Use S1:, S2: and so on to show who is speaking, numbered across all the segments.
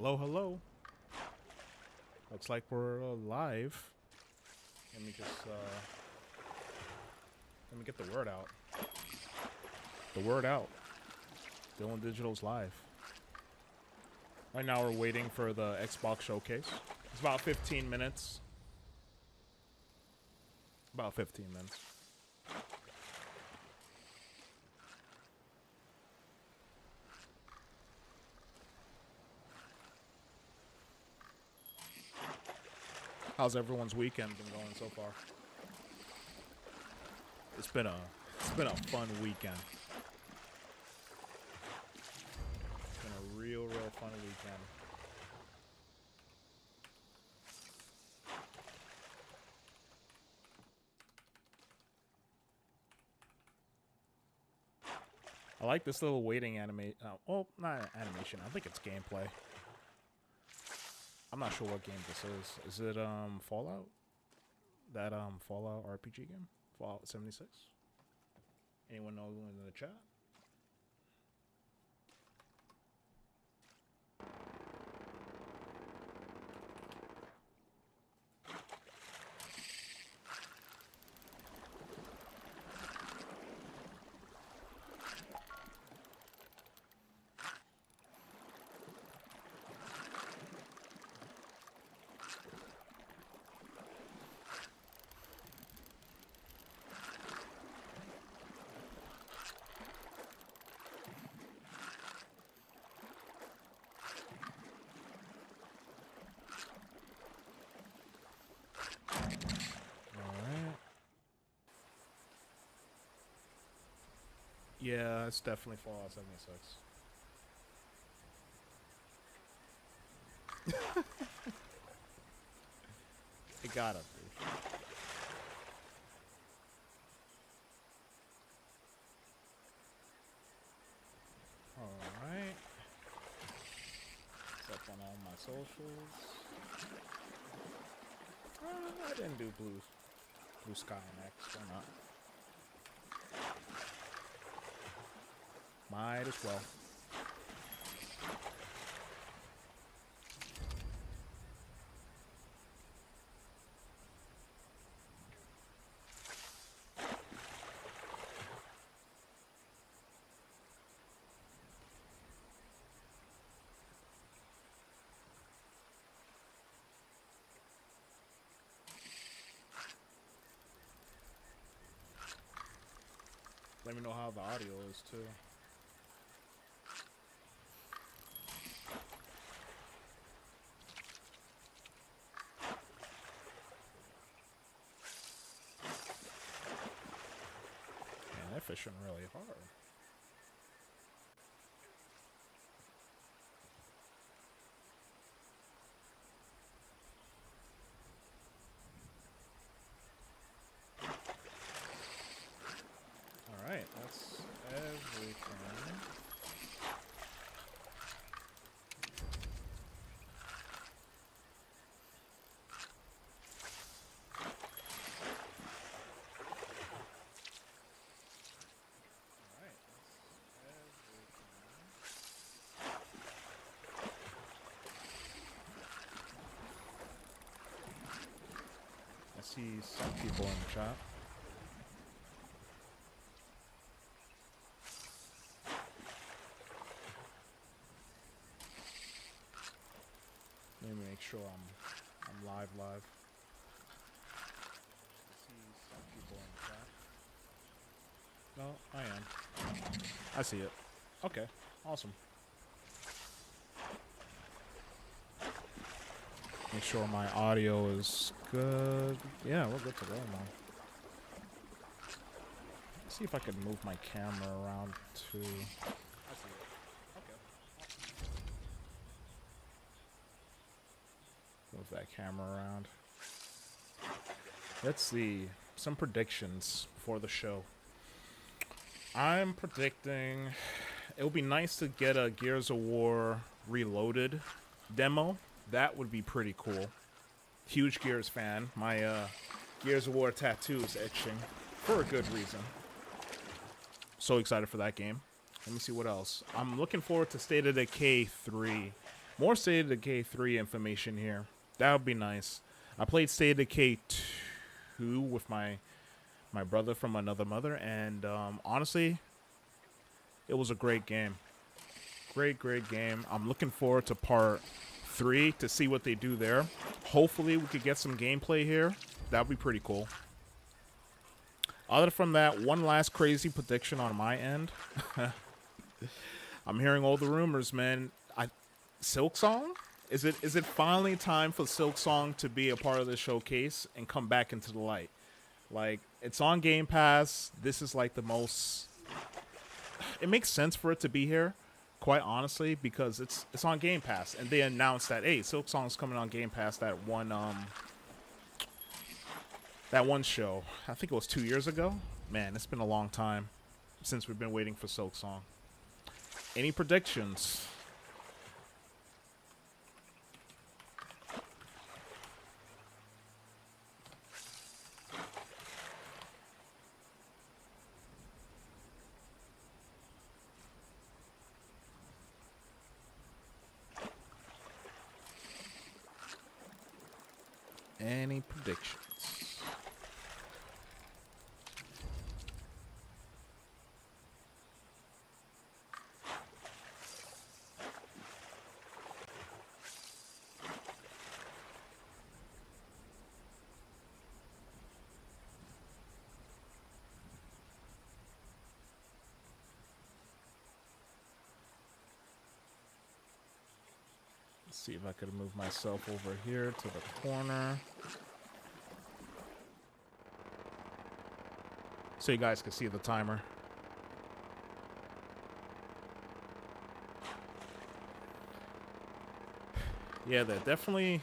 S1: Hello, hello. Looks like we're live. Let me just let me get the word out. The word out. Dellyn Digital's live. Right now we're waiting for the Xbox showcase. It's about 15 minutes. About 15 minutes. How's everyone's weekend been going so far? It's been a fun weekend. It's been a real fun weekend. I like this little waiting oh, not animation. I think it's gameplay. I'm not sure what game this is. Is it Fallout? That Fallout RPG game? Fallout 76? Anyone know in the chat? Yeah, it's definitely Fallout 76. It gotta be. Alright. It's up on all my socials. I didn't do Blue Sky next. Why not? Might as well. Let me know how the audio is too. Man, they're fishing really hard. Alright, that's everything. I see some people in the chat. Let me make sure I'm live. I see some people in the chat. No, I am. I see it. Okay, awesome. Make sure my audio is good. Yeah, we're good to go now. Let's see if I can move my camera around too. I see it. Okay. Move that camera around. Let's see. Some predictions for the show. I'm predicting it would be nice to get a Gears of War Reloaded demo. That would be pretty cool. Huge Gears fan. My Gears of War tattoo is itching for a good reason. So excited for that game. Let me see what else. I'm looking forward to State of Decay 3. More State of Decay 3 information here. That would be nice. I played State of Decay 2 with my brother from another mother, and honestly, it was a great game. Great game. I'm looking forward to part 3 to see what they do there. Hopefully, we could get some gameplay here. That would be pretty cool. Other from that, one last crazy prediction on my end. I'm hearing all the rumors, man. Silksong? Is it finally time for Silksong to be a part of the showcase and come back into the light? Like, it's on Game Pass. This is like the most... It makes sense for it to be here, quite honestly, because it's on Game Pass. And they announced that, hey, Silksong's coming on Game Pass that one show. I think it was 2 years ago. Man, it's been a long time since we've been waiting for Silksong. Any predictions? Any predictions? Let's see if I could move myself over here to the corner, so you guys can see the timer. Yeah, they're definitely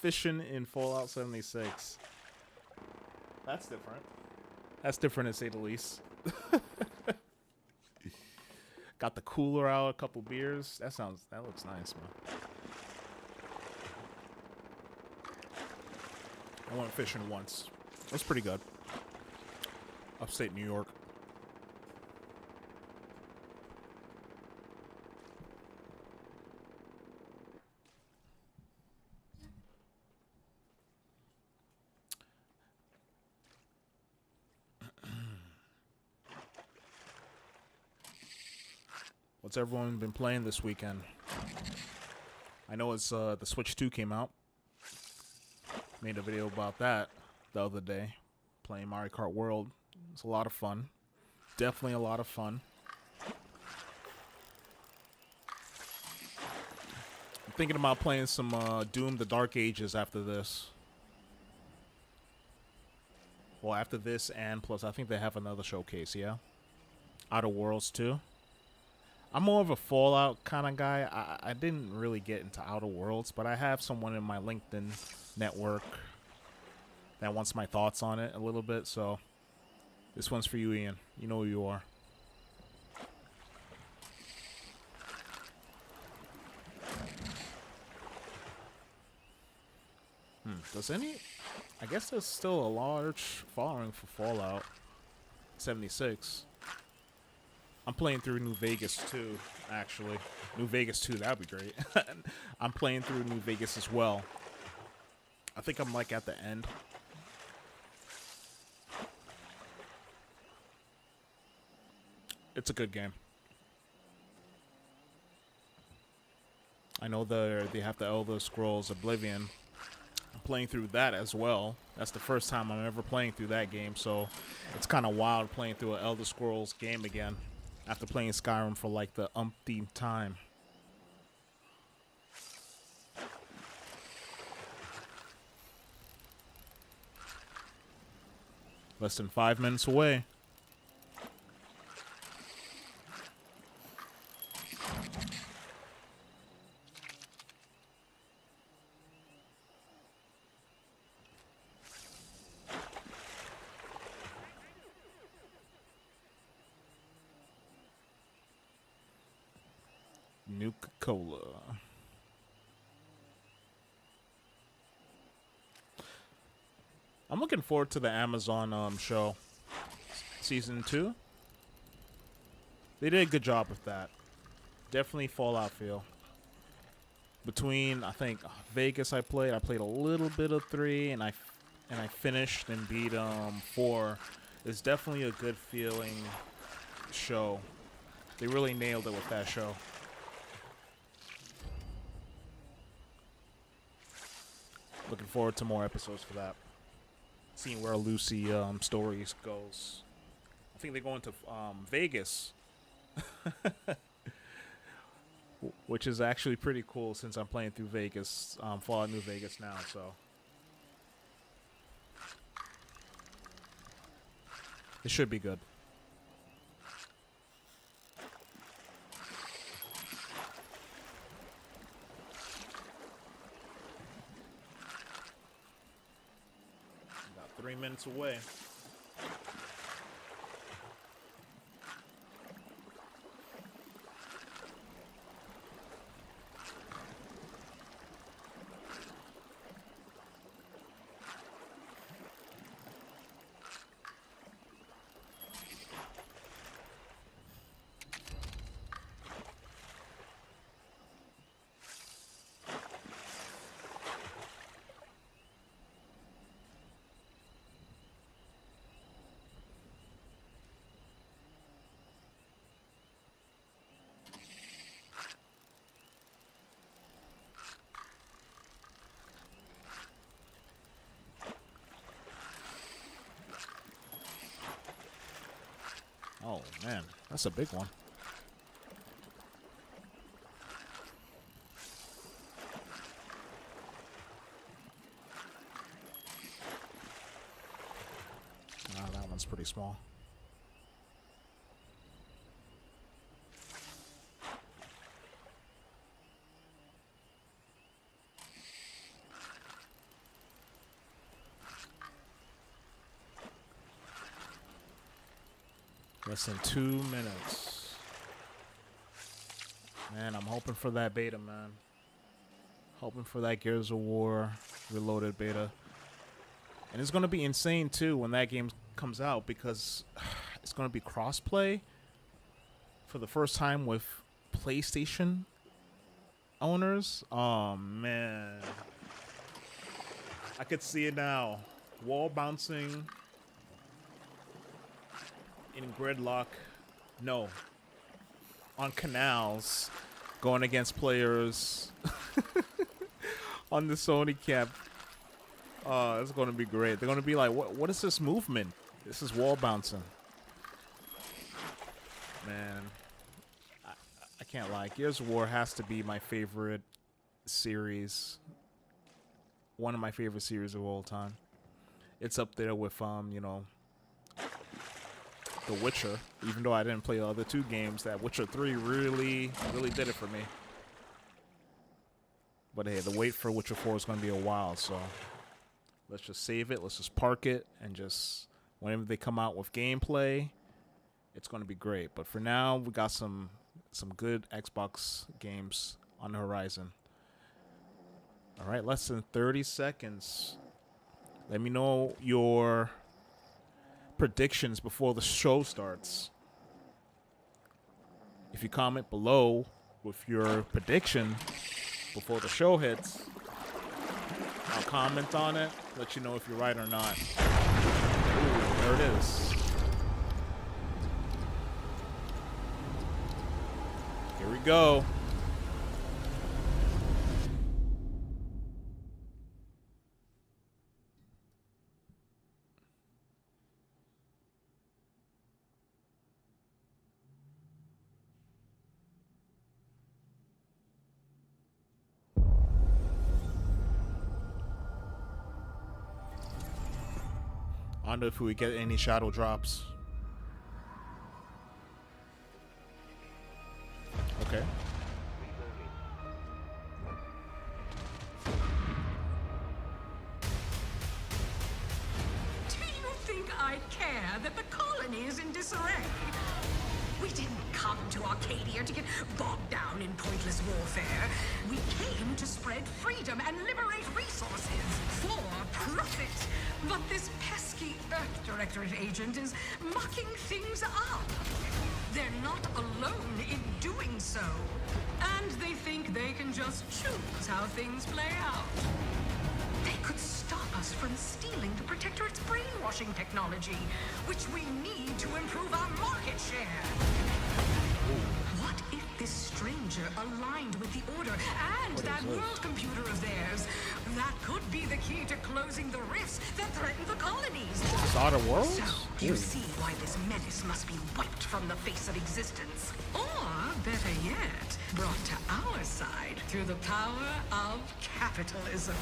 S1: fishing in Fallout 76. That's different. That's different to say the least. Got the cooler out, a couple beers. That looks nice, man. I went fishing once. It was pretty good. Upstate New York. What's everyone been playing this weekend? I know it's the Switch 2 came out. Made a video about that the other day. Playing Mario Kart World. It's a lot of fun. Definitely a lot of fun. I'm thinking about playing some Doom the Dark Ages after this. Well, after this and plus I think they have another showcase, yeah? Outer Worlds too. I'm more of a Fallout kind of guy. I didn't really get into Outer Worlds, but I have someone in my LinkedIn network that wants my thoughts on it a little bit, so this one's for you, Ian. You know who you are. I guess there's still a large following for Fallout 76. I'm playing through New Vegas 2, actually. New Vegas 2, that would be great. I'm playing through New Vegas as well. I think I'm like at the end. It's a good game. I know they have the Elder Scrolls Oblivion. I'm playing through that as well. That's the first time I'm ever playing through that game, so it's kind of wild playing through an Elder Scrolls game again after playing Skyrim for like the umpteenth time. Less than 5 minutes away. Nuka-Cola. I'm looking forward to the Amazon show. Season 2. They did a good job with that. Definitely Fallout feel. Between, I think, Vegas I played a little bit of 3, and I finished and beat 4. It's definitely a good feeling show. They really nailed it with that show. Looking forward to more episodes for that. Seeing where Lucy stories goes. I think they're going to Vegas. Which is actually pretty cool since I'm playing through Vegas, Fallout New Vegas now, so. It should be good. About 3 minutes away. Oh, man. That's a big one. Ah, that one's pretty small. Less than 2 minutes. Man, I'm hoping for that beta, man. Hoping for that Gears of War Reloaded beta. And it's going to be insane, too, when that game comes out, because it's going to be crossplay for the first time with PlayStation owners. Oh, man. I could see it now. Wall bouncing in gridlock, no, on canals, going against players on the Sony camp. It's going to be great. They're going to be like, what is this movement? This is wall bouncing. Man, I can't lie. Gears of War has to be my favorite series. One of my favorite series of all time. It's up there with, you know, The Witcher. Even though I didn't play the other 2 games, that Witcher 3 really did it for me. But hey, the wait for Witcher 4 is going to be a while, so let's just save it. Let's just park it, and just whenever they come out with gameplay, it's going to be great. But for now, we got some good Xbox games on the horizon. All right, less than 30 seconds. Let me know your predictions before the show starts. If you comment below with your prediction before the show hits, I'll comment on it, let you know if you're right or not. Ooh, there it is. Here we go. I wonder if we get any shadow drops. Okay.
S2: Do you think I care that the colony is in disarray? We didn't come to Arcadia to get bogged down in pointless warfare. We came to spread freedom and liberate resources for profit. But this pesky Earth Directorate agent is mucking things up. They're not alone. alone in doing so. And they think they can just choose how things play out. They could stop us from stealing the Protectorate's brainwashing technology, which we need to improve our market share. What if this stranger aligned with the Order and that world computer of theirs? That could be the key to closing the rifts that threaten the colonies.
S1: It's Outer Worlds?
S2: So, you see why this menace must be wiped from the face of existence. Or, better yet, brought to our side through the power of capitalism.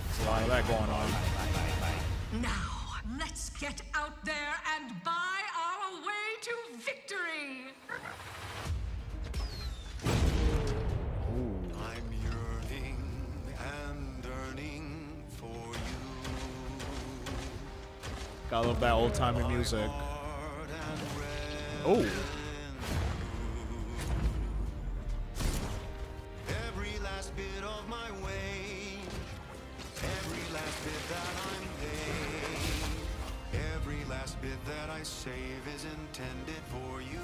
S1: There's a lot of that going on.
S2: Now, let's get out there and buy our way to victory!
S3: I'm yearning and yearning for you.
S1: Got a little bit old-timey music. Oh.
S3: Every last bit of my way, every last bit that I'm paid, every last bit that I save is intended for you.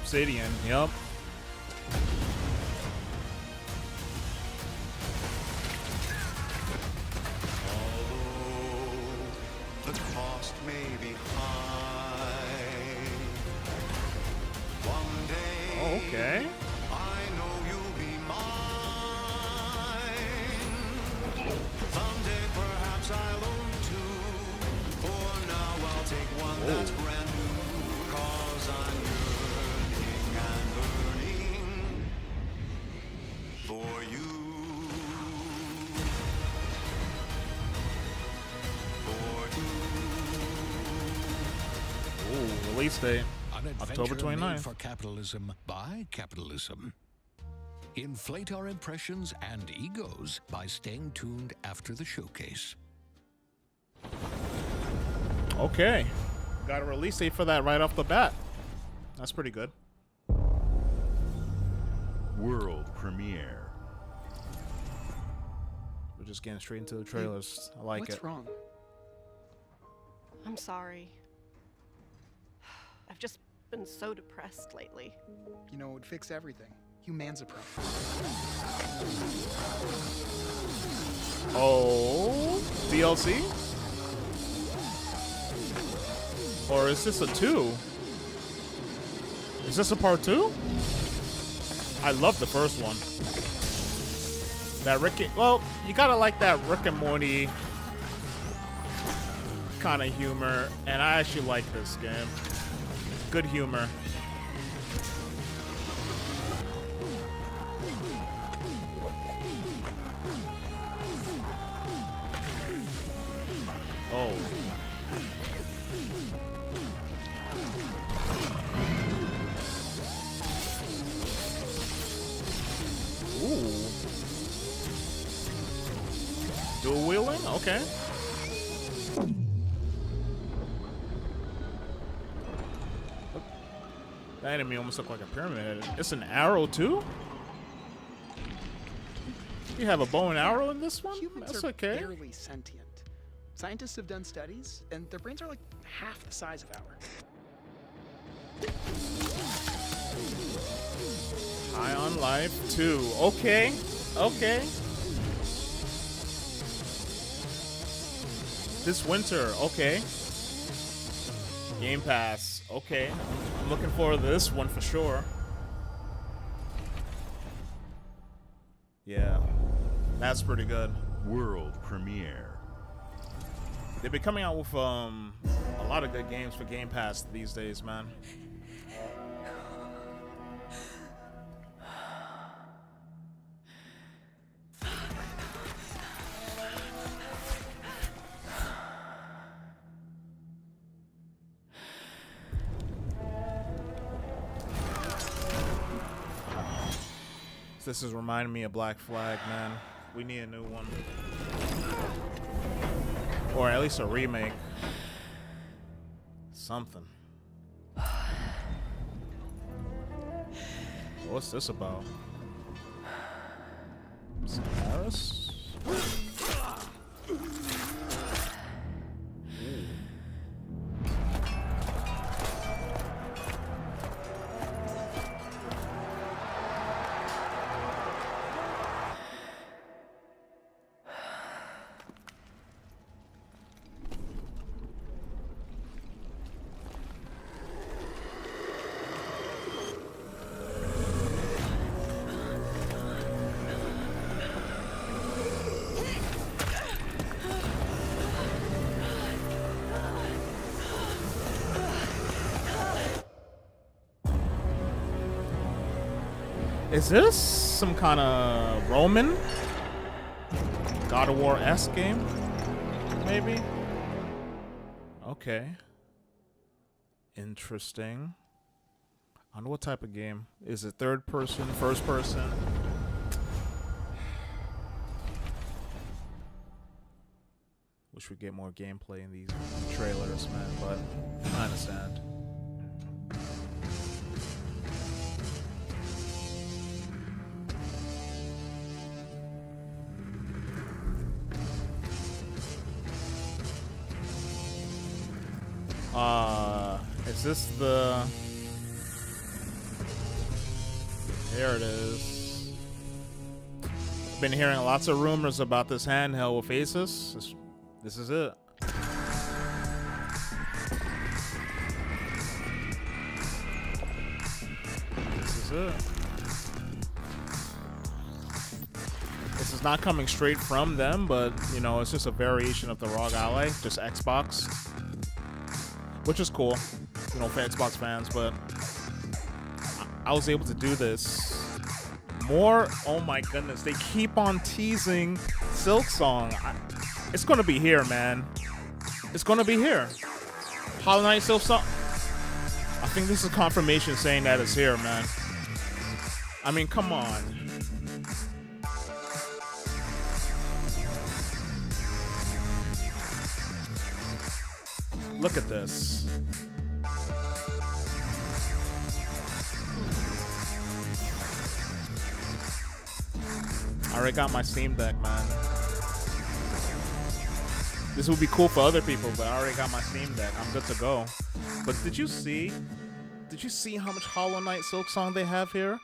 S1: Obsidian, yep.
S3: Although the cost may be high, one day
S1: Oh, okay.
S3: I know you'll be mine. Someday perhaps I'll own two. For now I'll take one that's brand new. 'Cause I'm yearning and burning for you. For you.
S1: Ooh, release date.
S4: An
S1: October
S4: adventure
S1: 29th.
S4: made for capitalism by capitalism. Inflate our impressions and egos by staying tuned after the showcase.
S1: Okay. Got a release date for that right off the bat. That's pretty good.
S5: World premiere.
S1: We're just getting straight into the trailers. I like
S6: What's
S1: it.
S6: wrong?
S7: I'm sorry. I've just been so depressed lately.
S6: You know, it would fix everything. Humanzapro.
S1: Oh, DLC? Or is this a 2? Is this a part 2? I love the first one. That well, you gotta like that Rick and Morty kind of humor, and I actually like this game. Good humor. Oh. Ooh. Dual wheeling? Okay. That enemy almost looked like a pyramid. It's an arrow too? You have a bow and arrow in this one?
S6: Humans
S1: That's
S6: are
S1: okay.
S6: barely sentient. Scientists have done studies, and their brains are like half the size of ours.
S1: High on life too. Okay. Okay. This winter, okay. Game Pass, okay. I'm looking forward to this one for sure. Yeah, that's pretty good.
S5: World premiere.
S1: They've been coming out with a lot of good games for Game Pass these days, man. This is reminding me of Black Flag, man. We need a new one. Or at least a remake. Something. What's this about? Paris? Is this some kind of Roman God of War-esque game? Maybe? Okay. Interesting. I wonder what type of game. Is it third person, first person? Wish we get more gameplay in these trailers, man, but I understand. Is this the... There it is. Been hearing lots of rumors about this handheld with Asus. This is it. This is it. This is not coming straight from them, but, you know, it's just a variation of the ROG Ally, just Xbox. Which is cool, you know, for Xbox fans, but I was able to do this. More, oh my goodness, they keep on teasing Silksong. It's gonna be here, man. It's gonna be here. Hollow Knight Silksong. I think this is confirmation saying that it's here, man. I mean, come on. Look at this. I already got my Steam Deck, man. This would be cool for other people, but I already got my Steam Deck. I'm good to go. But did you see how much Hollow Knight Silksong they have here?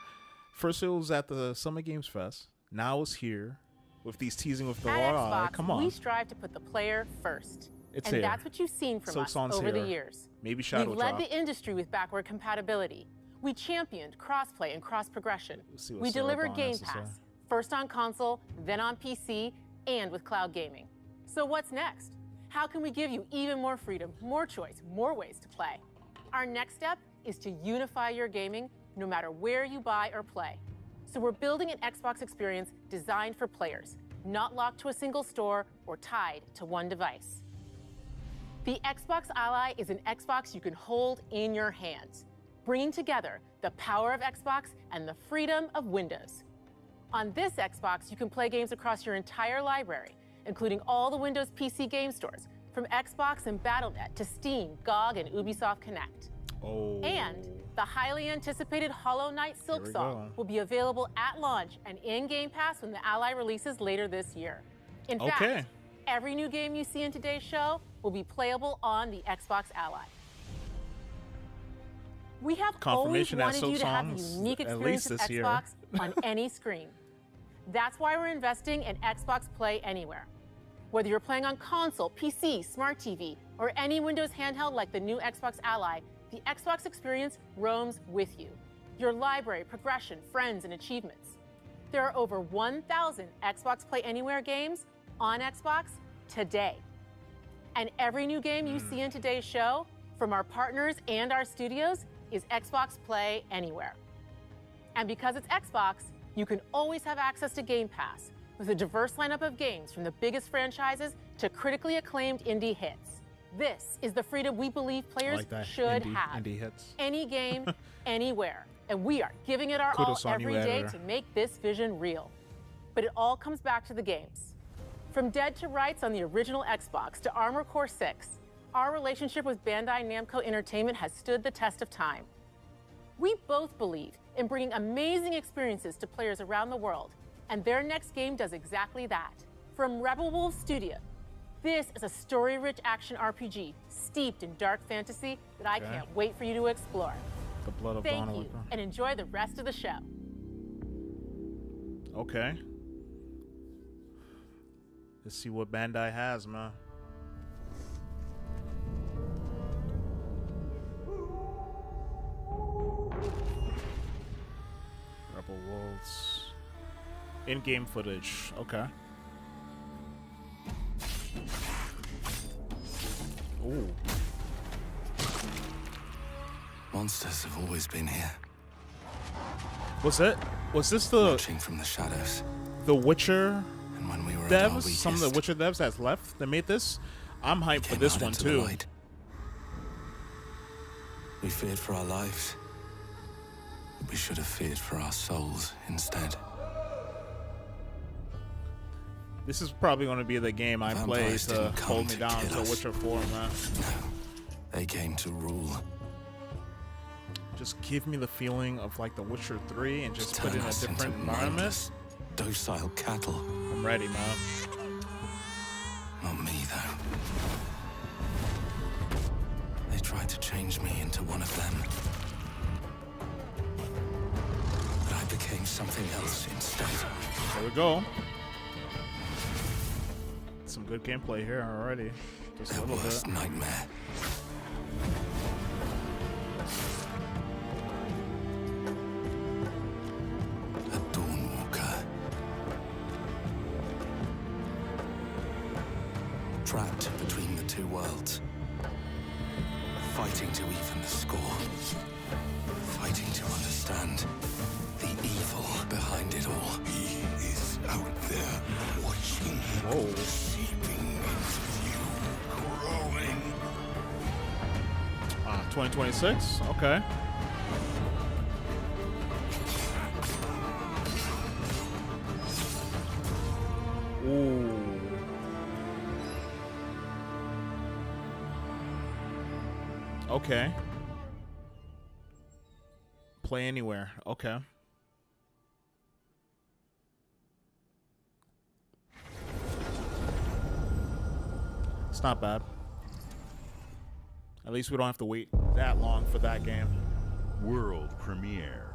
S1: First it was at the Summer Games Fest. Now it's here with these teasing with the raw. Come on.
S7: We strive to put the player first.
S1: It's
S7: and
S1: here.
S7: That's what you've seen from us
S1: Silksong's
S7: over
S1: here.
S7: the years.
S1: Maybe Shadow
S7: We've led
S1: Drop.
S7: the industry with backward compatibility. We championed crossplay and cross-progression.
S1: See what
S7: We delivered
S1: Cerebon
S7: Game
S1: has to say.
S7: Pass, first on console, then on PC, and with cloud gaming. So what's next? How can we give you even more freedom, more choice, more ways to play? Our next step is to unify your gaming no matter where you buy or play. So we're building an Xbox experience designed for players, not locked to a single store or tied to one device. The Xbox Ally is an Xbox you can hold in your hands, bringing together the power of Xbox and the freedom of Windows. On this Xbox, you can play games across your entire library, including all the Windows PC game stores, from Xbox and Battle.net to Steam, GOG, and Ubisoft Connect.
S1: Oh.
S7: And the highly anticipated Hollow Knight
S1: Here we
S7: Silksong
S1: go.
S7: will be available at launch and in Game Pass when the Ally releases later this year. In
S1: Okay.
S7: fact, every new game you see in today's show will be playable on the Xbox Ally. We have always
S1: Confirmation that
S7: wanted you to have the
S1: Silksong's
S7: unique
S1: at
S7: experience
S1: least
S7: of
S1: this year.
S7: Xbox on any screen. That's why we're investing in Xbox Play Anywhere. Whether you're playing on console, PC, smart TV, or any Windows handheld like the new Xbox Ally, the Xbox experience roams with you. Your library, progression, friends, and achievements. There are over 1,000 Xbox Play Anywhere games on Xbox today. And every new game you see in today's show, from our partners and our studios, is Xbox Play Anywhere. And because it's Xbox, you can always have access to Game Pass with a diverse lineup of games from the biggest franchises to critically acclaimed indie hits. This is the freedom we believe
S1: I
S7: players
S1: like that.
S7: should
S1: Indie-
S7: have.
S1: indie hits.
S7: Any game, anywhere. And we are giving it our
S1: Kudos
S7: all
S1: on you,
S7: every day
S1: editor.
S7: to make this vision real. But it all comes back to the games. From Dead to Rights on the original Xbox to Armored Core 6, our relationship with Bandai Namco Entertainment has stood the test of time. We both believe in bringing amazing experiences to players around the world, and their next game does exactly that. From Rebel Wolves Studio, this is a story-rich action RPG steeped in dark fantasy that I
S1: Okay.
S7: can't wait for you to explore.
S1: The blood of
S7: Thank
S1: Dawn
S7: you,
S1: Reaper.
S7: and enjoy the rest of the show.
S1: Okay. Let's see what Bandai has, man. Rebel Wolves. In-game footage. Okay. Ooh.
S3: Monsters have always been here.
S1: What's it? Was this the
S3: watching from the shadows.
S1: Witcher
S3: And when we were at our
S1: devs?
S3: weakest,
S1: Some of the Witcher devs that's left that made this? I'm hyped for
S3: came
S1: this
S3: out
S1: one
S3: into the
S1: too.
S3: light. We feared for our lives. But we should have feared for our souls instead.
S1: This is probably going to be the game I play
S3: Vampires
S1: to
S3: didn't come
S1: hold me
S3: to
S1: down
S3: kill
S1: to
S3: us.
S1: Witcher 4, man.
S3: No, they came to rule.
S1: Just give me the feeling of like the Witcher 3 and just put
S3: Turn
S1: in a
S3: us into
S1: different environment.
S3: mindless, docile cattle.
S1: I'm ready, man.
S3: Not me, though. They tried to change me into one of them. But I became something else instead.
S1: There we go. Some good gameplay here already. Just a
S3: Their
S1: little
S3: worst
S1: bit.
S3: nightmare. A Dawnwalker. Trapped between the two worlds. Fighting to even the score. Fighting to understand the evil behind it all. He is out there watching you.
S1: Whoa.
S3: Seeping into you. Growing.
S1: 2026? Okay. Ooh. Okay. Play anywhere. Okay. It's not bad. At least we don't have to wait that long for that game.
S5: World premiere.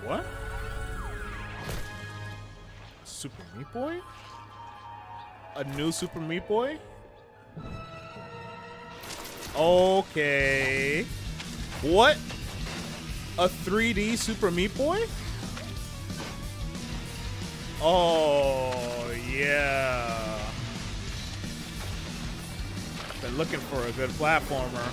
S1: What? Super Meat Boy? A new Super Meat Boy? Okay. What? A 3D Super Meat Boy? Oh, yeah. Been looking for a good platformer.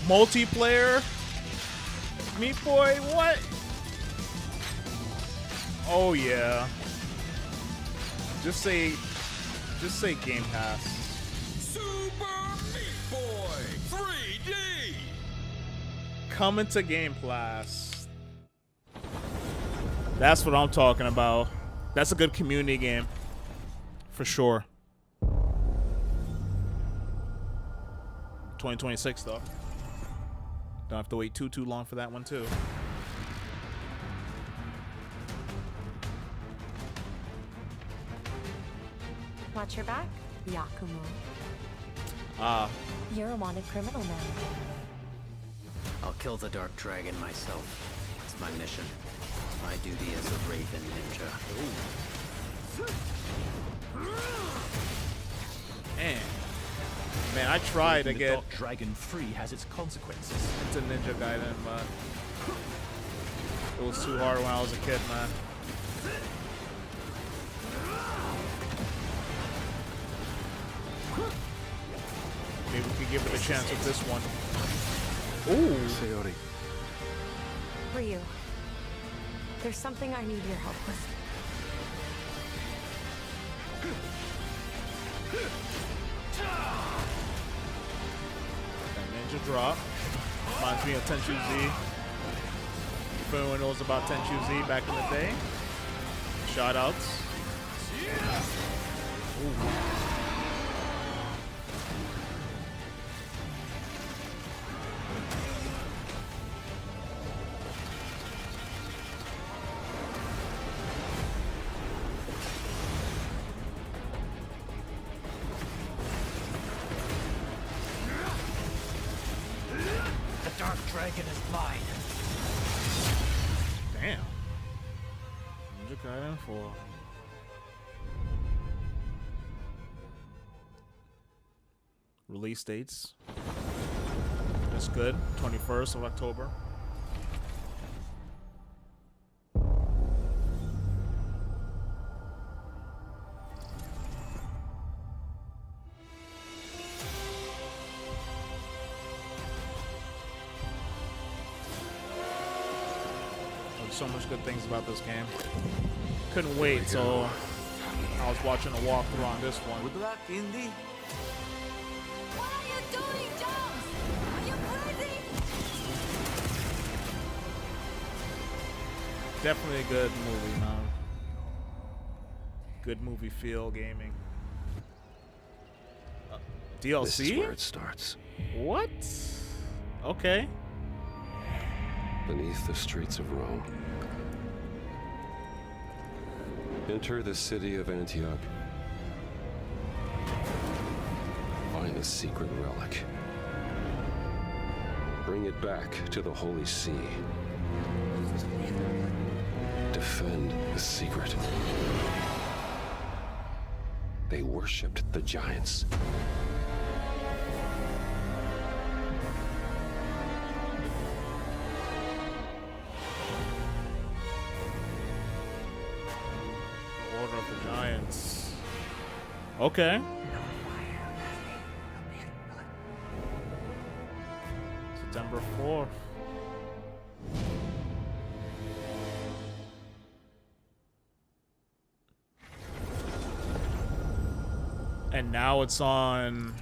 S1: Multiplayer? Meat Boy, what? Oh yeah. Just say Game Pass.
S8: Super Meat Boy 3D.
S1: Coming to Game Pass. That's what I'm talking about. That's a good community game. For sure. 2026 though. Don't have to wait too long for that one too.
S9: Watch your back, Yakumo. You're a wanted criminal now.
S10: I'll kill the Dark Dragon myself. It's my mission. My duty as a Raven Ninja.
S1: Man, I tried to get
S8: Dark Dragon free has its consequences.
S1: into Ninja Gaiden, but it was too hard when I was a kid, man. Maybe we could give it a chance with this one. Ooh.
S3: Sayori.
S9: Ryu, there's something I need your help with.
S1: That ninja drop. Reminds me of Tenchu Z. If anyone knows about Tenchu Z back in the day. Shout outs. Ooh.
S8: The Dark Dragon is mine.
S1: Damn. Ninja Gaiden 4. Release dates. That's good. 21st of October. So much good things about this game. Couldn't wait, so I was watching a walkthrough on this one.
S8: Good luck, Indy.
S9: What are you doing, Jones? Are you crazy?
S1: Definitely a good movie, man. Good movie feel gaming. DLC?
S11: This is where it starts.
S1: What? Okay.
S11: Beneath the streets of Rome. Enter the city of Antioch. Find a secret relic. Bring it back to the Holy See. Defend the secret. They worshipped the giants.
S1: Order of the Giants. Okay. September 4th. And now it's on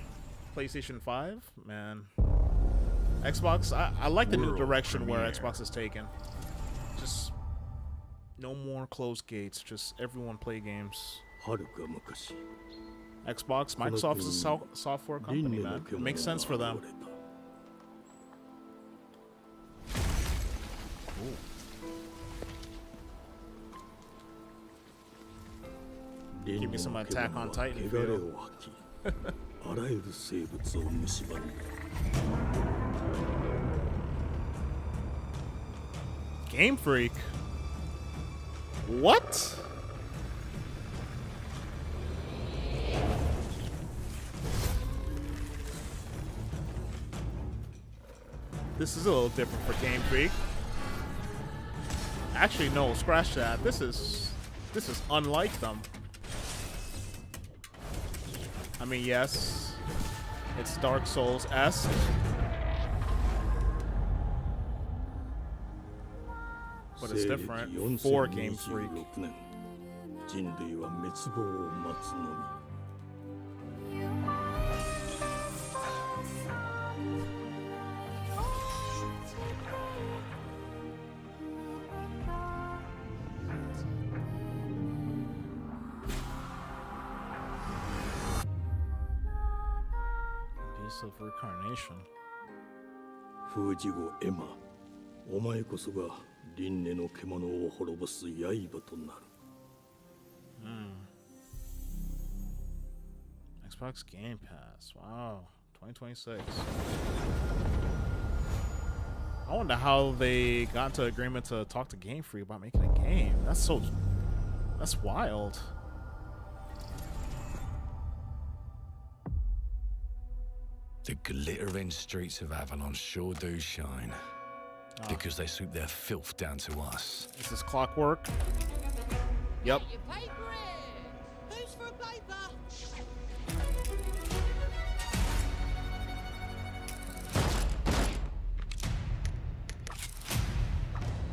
S1: PlayStation 5? Man. Xbox, I like the new direction where Xbox is taking. Just no more closed gates, just everyone play games. Xbox, Microsoft is a software company, man. It makes sense for them. Ooh. Give me some Attack on Titan feel. Game Freak? What? This is a little different for Game Freak. Actually, no, scratch that. This is unlike them. I mean, yes, it's Dark Souls-esque. But it's different for Game Freak. Piece of Reincarnation.
S12: お前こそが輪廻の獣を滅ぼす刃となる。
S1: Xbox Game Pass. Wow. 2026. I wonder how they got into agreement to talk to Game Freak about making a game. That's wild.
S8: The glittering streets of Avalon sure do shine. Because they sweep their filth down to us.
S1: Is this Clockwork? Yep.
S13: Who's for a paper?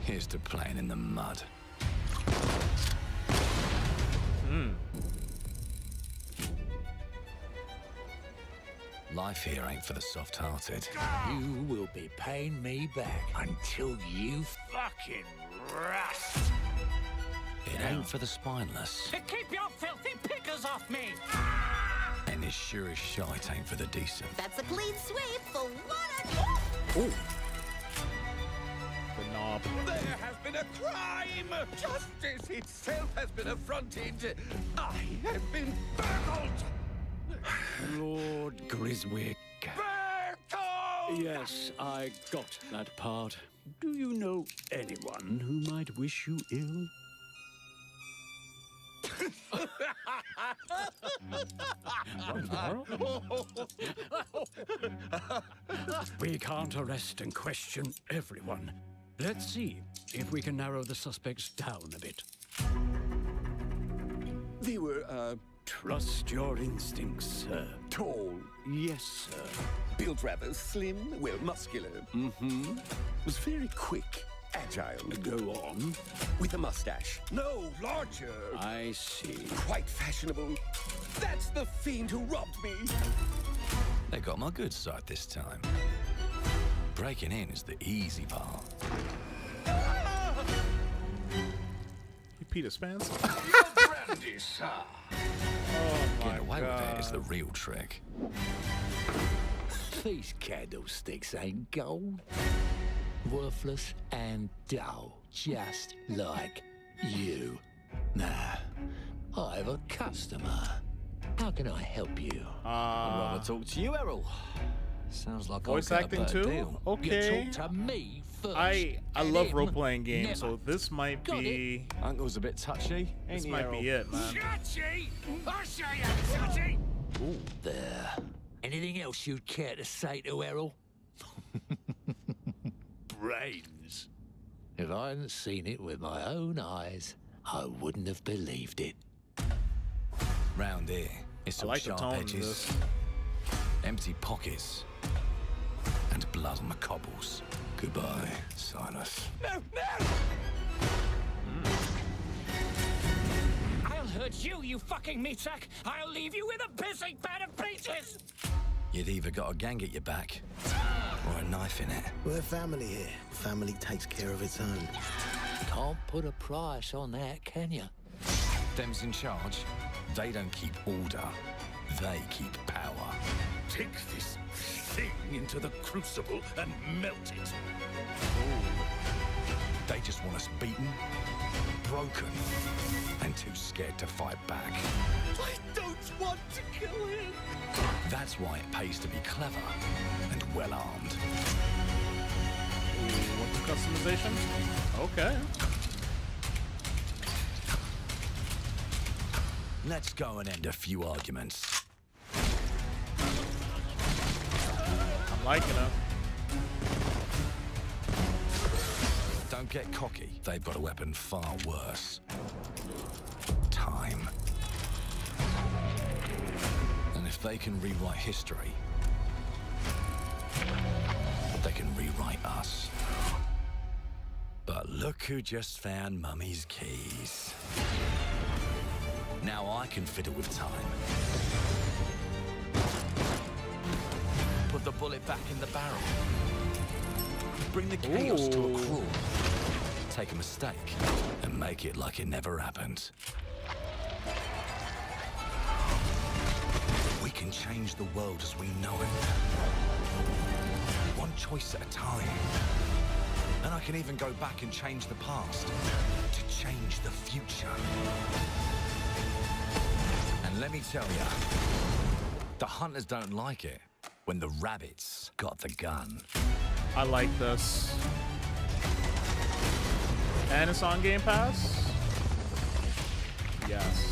S8: Here's to playing in the mud. Life here ain't for the soft-hearted.
S4: You will be paying me back until you fucking rust.
S8: It ain't for the spineless.
S13: Keep your filthy pickers off me!
S8: And it sure as shite ain't for the decent.
S9: That's a clean sweep for one.
S1: Ooh. The knob.
S8: There has been a crime! Justice itself has been affronted! I have been burgled!
S12: Lord Griswick.
S8: Bertolt!
S12: Yes, I got that part. Do you know anyone who might wish you ill?
S14: We can't arrest and question everyone. Let's see if we can narrow the suspects down a bit.
S15: They were,
S14: Trust your instincts, sir.
S15: tall,
S14: Yes, sir.
S15: built rather slim, well, muscular. Mm-hmm. Was very quick, agile.
S14: Go on.
S15: With a mustache. No, larger.
S14: I see.
S15: Quite fashionable. That's the fiend who robbed me.
S8: They got my good side this time. Breaking in is the easy part.
S1: You Peter Spence?
S15: Brandy, sir.
S1: Oh
S8: Getting away with it is the real trick.
S16: These candlesticks ain't gold. Worthless and dull, just like you. Nah, I have a customer. How can I help you?
S8: I'd rather talk to you, Errol. Sounds like
S1: voice
S8: I'll get
S1: acting
S8: a better
S1: too?
S8: deal.
S1: Okay.
S16: You talk to me first.
S1: I
S16: and
S1: love
S16: him
S1: role playing games,
S16: never.
S1: so this might
S16: Got
S1: be
S8: Uncle's a bit touchy.
S1: this might be it, man.
S13: Touchy? I'll show you touchy.
S16: Ooh, there. Anything else you'd care to say to Errol? Brains. If I hadn't seen it with my own eyes, I wouldn't have believed it.
S8: Round here, it's
S1: I
S8: all
S1: like the
S8: sharp
S1: tone of
S8: edges,
S1: this.
S8: empty pockets, and blood on the cobbles. Goodbye, Silas.
S13: No, no! I'll hurt you, you fucking meatsack! I'll leave you with a pissing pad of peaches!
S8: You'd either got a gang at your back or a knife in it.
S10: We're family here. Family takes care of its own.
S16: Can't put a price on that, can you?
S8: Them's in charge. They don't keep order. They keep power.
S14: Take this thing into the crucible and melt it.
S8: They just want us beaten, broken, and too scared to fight back.
S13: I don't want to kill him!
S8: That's why it pays to be clever and well-armed.
S1: What's the customization? Okay.
S8: Let's go and end a few arguments.
S1: I'm liking it.
S8: Don't get cocky. They've got a weapon far worse. Time. And if they can rewrite history, they can rewrite us. But look who just found Mummy's keys. Now I can fiddle with time. Put the bullet back in the barrel. Bring the chaos to a crawl. Take a mistake and make it like it never happened. We can change the world as we know it. One choice at a time. And I can even go back and change the past to change the future. And let me tell you, the hunters don't like it when the rabbits got the gun.
S1: I like this. And it's on Game Pass? Yes.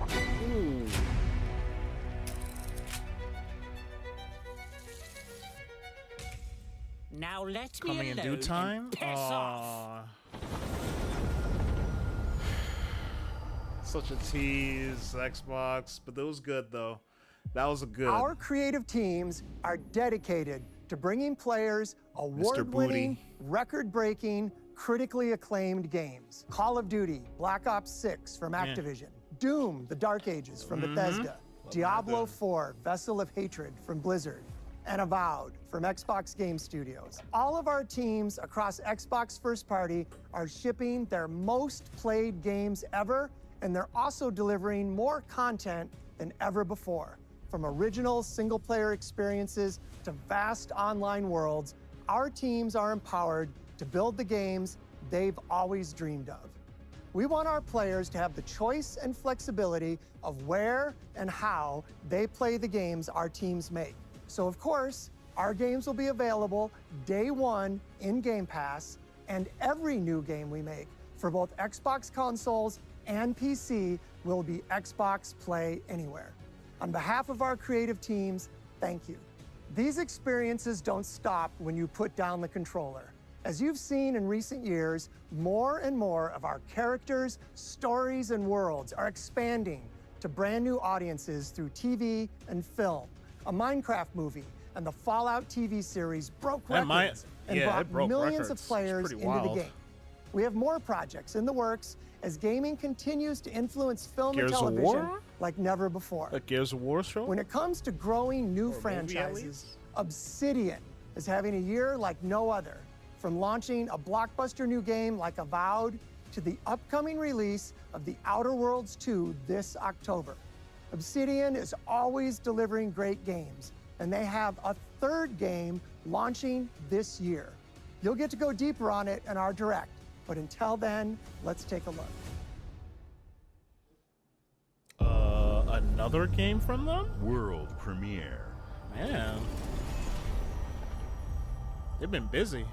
S1: Ooh.
S13: Now let me
S1: Coming in
S13: alone
S1: due
S13: and
S1: time?
S13: piss off!
S1: Such a tease, Xbox, but that was good though. That was a good.
S17: Our creative teams are dedicated to bringing players award-winning, record-breaking, critically acclaimed games. Call of Duty, Black Ops 6 from Activision, Doom, The Dark Ages from Bethesda, Diablo 4, Vessel of Hatred from Blizzard, and Avowed from Xbox Game Studios. All of our teams across Xbox First Party are shipping their most played games ever, and they're also delivering more content than ever before. From original single-player experiences to vast online worlds, our teams are empowered to build the games they've always dreamed of. We want our players to have the choice and flexibility of where and how they play the games our teams make. So of course, our games will be available day one in Game Pass, and every new game we make for both Xbox consoles and PC will be Xbox Play Anywhere. On behalf of our creative teams, thank you. These experiences don't stop when you put down the controller. As you've seen in recent years, more and more of our characters, stories, and worlds are expanding to brand new audiences through TV and film. A Minecraft movie and the Fallout TV series broke records and brought millions of players into the game. We have more projects in the works as gaming continues to influence film and television like never before.
S1: A Gears of War show?
S17: When it comes to growing new franchises, Obsidian is having a year like no other. From launching a blockbuster new game like Avowed to the upcoming release of The Outer Worlds 2 this October. Obsidian is always delivering great games, and they have a third game launching this year. You'll get to go deeper on it in our Direct, but until then, let's take a look.
S1: Another game from them?
S5: World premiere.
S1: Man. They've been busy.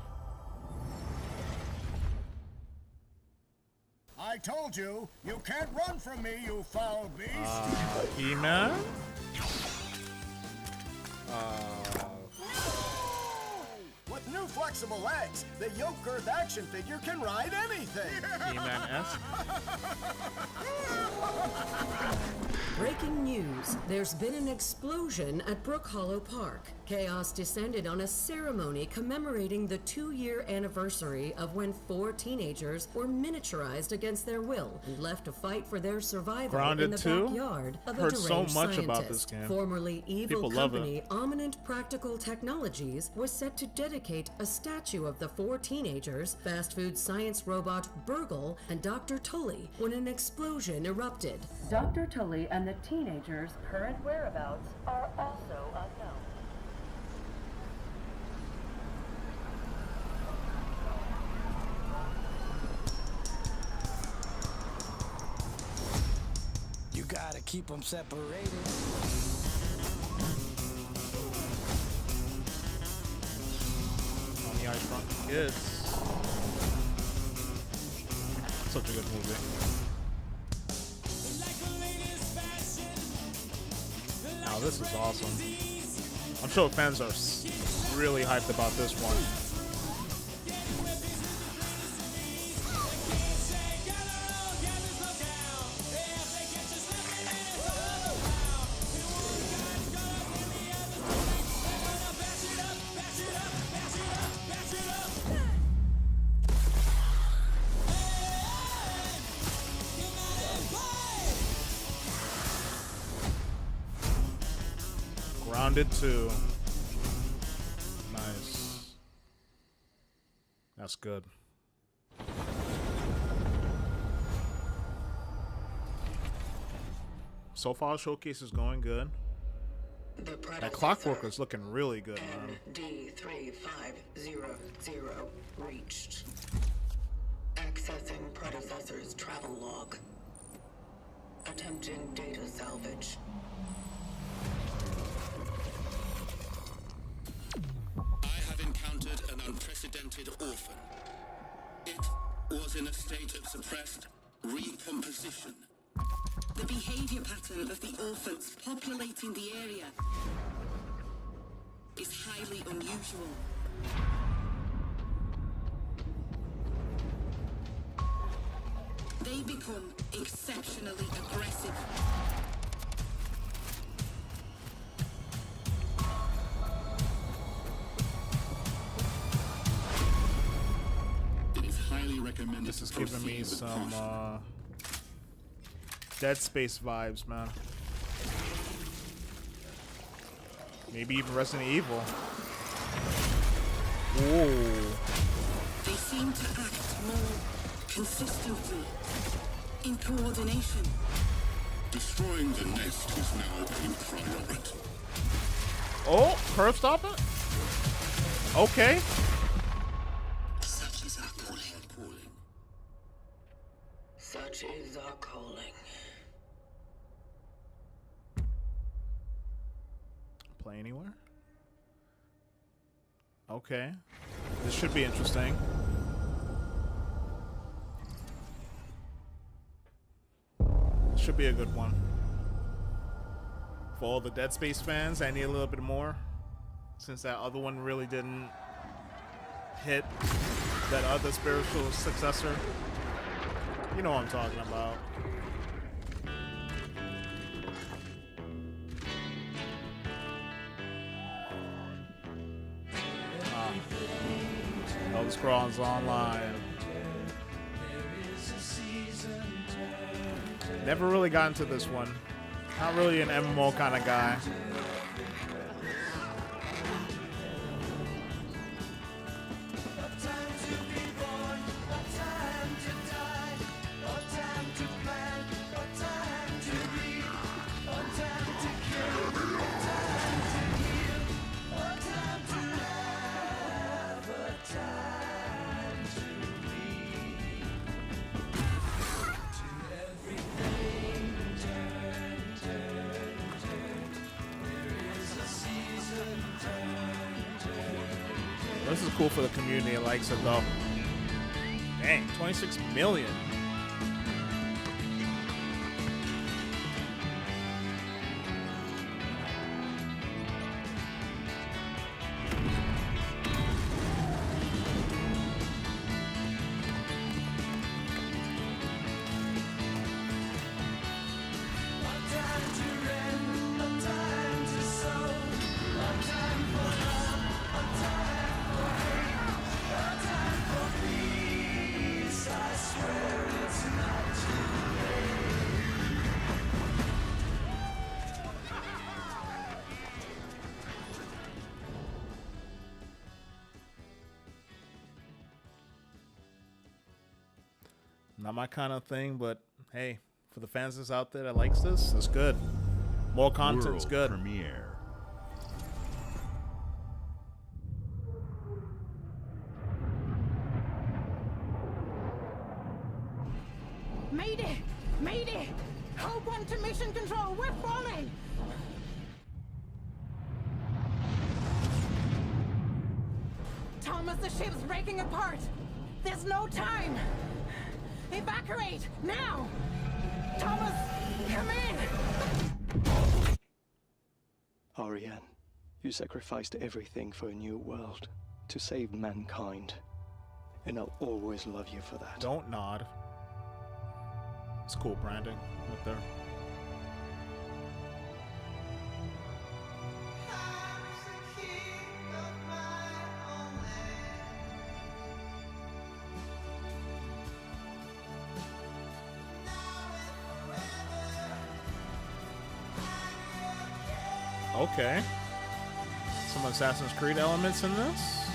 S18: I told you, you can't run from me, you foul beast.
S1: He-Man?
S18: With new flexible legs, the yoke girth action figure can ride anything.
S1: He-Man-esque.
S19: Breaking news. There's been an explosion at Brook Hollow Park. Chaos descended on a ceremony commemorating the 2-year anniversary of when 4 teenagers were miniaturized against their will and left to fight for their survival in the backyard of a
S1: Heard
S19: deranged
S1: so much
S19: scientist.
S1: about this game.
S19: Formerly evil
S1: People love
S19: company
S1: it.
S19: Eminent Practical Technologies was set to dedicate a statue of the 4 teenagers, fast food science robot Burgle, and Dr. Tully when an explosion erupted. Dr. Tully and the teenagers' current whereabouts are also unknown.
S16: You gotta keep them separated.
S1: On the Ice Front Kids. Such a good movie. Now this is awesome. I'm sure fans are really hyped about this one. Grounded 2. Nice. That's good. So far, showcase is going good. That Clockwork is looking really good, man.
S20: D3500 reached. Accessing predecessor's travel log. Attempting data salvage.
S21: I have encountered an unprecedented orphan. It was in a state of suppressed recomposition.
S20: The behavior pattern of the orphans populating the area is highly unusual. They become exceptionally aggressive.
S21: It is highly recommended.
S1: This is giving me some Dead Space vibes, man. Maybe even Resident Evil. Whoa.
S20: They seem to act more consistently, in coordination.
S21: Destroying the nest is now a priority.
S1: Oh, curve stop it? Okay.
S21: Such is our call head calling.
S20: So, calling.
S1: Play anywhere? Okay. This should be interesting. This should be a good one. For all the Dead Space fans, I need a little bit more. Since that other one really didn't hit that other spiritual successor. You know what I'm talking about. Elder Scrolls Online. Never really got into this one. Not really an MMO kind of guy. This is cool for the community that likes it though. Dang, 26 million. Not my kind of thing, but hey, for the fans that's out there that likes this, it's good. More content's good.
S5: Premiere.
S13: Mayday! Mayday! Hold one to mission control. We're falling! Thomas, the ship's breaking apart. There's no time. Evacuate now! Thomas, come in!
S2: Ariane, you sacrificed everything for a new world to save mankind. And I'll always love you for that.
S1: Don't nod. It's cool branding right there. Okay. Some Assassin's Creed elements in this.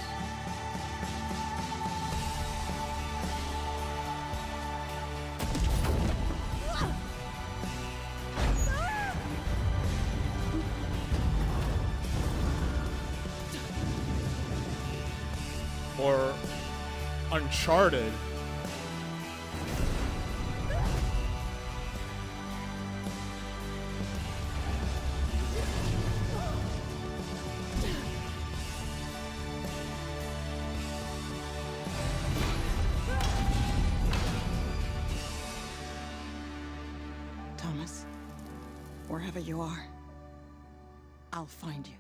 S1: Or Uncharted.
S20: Thomas, wherever you are, I'll find you.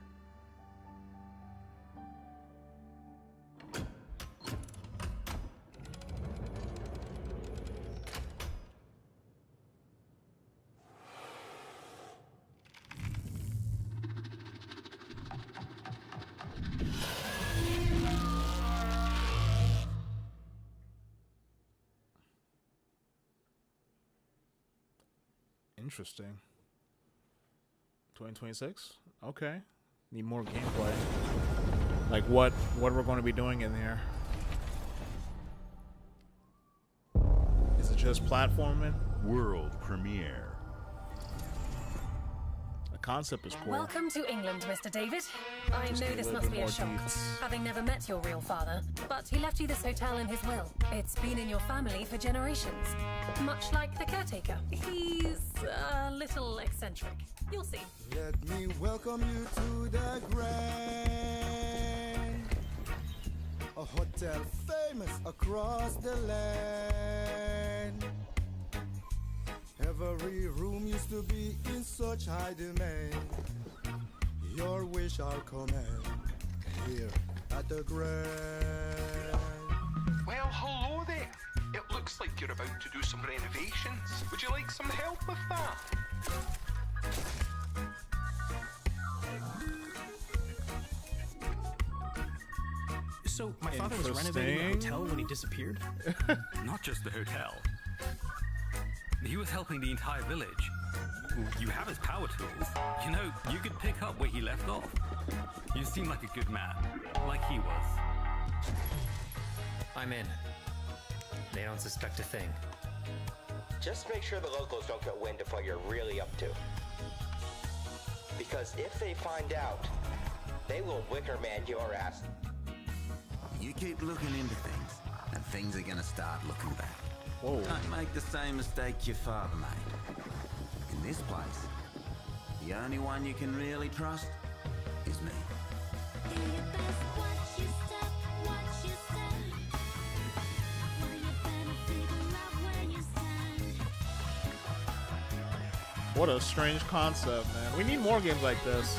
S1: Interesting. 2026? Okay. Need more gameplay. Like what we're going to be doing in here. Is it just platforming?
S5: World premiere.
S1: I concept is cool.
S6: Welcome to England, Mr. David. I
S1: Just
S6: know
S1: need a
S6: this
S1: little
S6: must
S1: bit
S6: be a
S1: more
S6: shock,
S1: deets.
S6: having never met your real father, but he left you this hotel in his will. It's been in your family for generations, much like the caretaker. He's a little eccentric. You'll see.
S3: Let me welcome you to the Grand, a hotel famous across the land. Every room used to be in such high demand. Your wish I'll command here at the Grand.
S22: Well, hello there. It looks like you're about to do some renovations. Would you like some help with that?
S23: So, my father was renovating the hotel when he disappeared?
S8: Not just the hotel. He was helping the entire village. You have his power tools. You know, you could pick up where he left off. You seem like a good man, like he was.
S10: I'm in. They don't suspect a thing.
S24: Just make sure the locals don't get wind of what you're really up to. Because if they find out, they will wicker man your ass.
S25: You keep looking into things, and things are gonna start looking back.
S1: Whoa.
S25: Don't make the same mistake your father made. In this place, the only one you can really trust is me.
S1: What a strange concept, man. We need more games like this.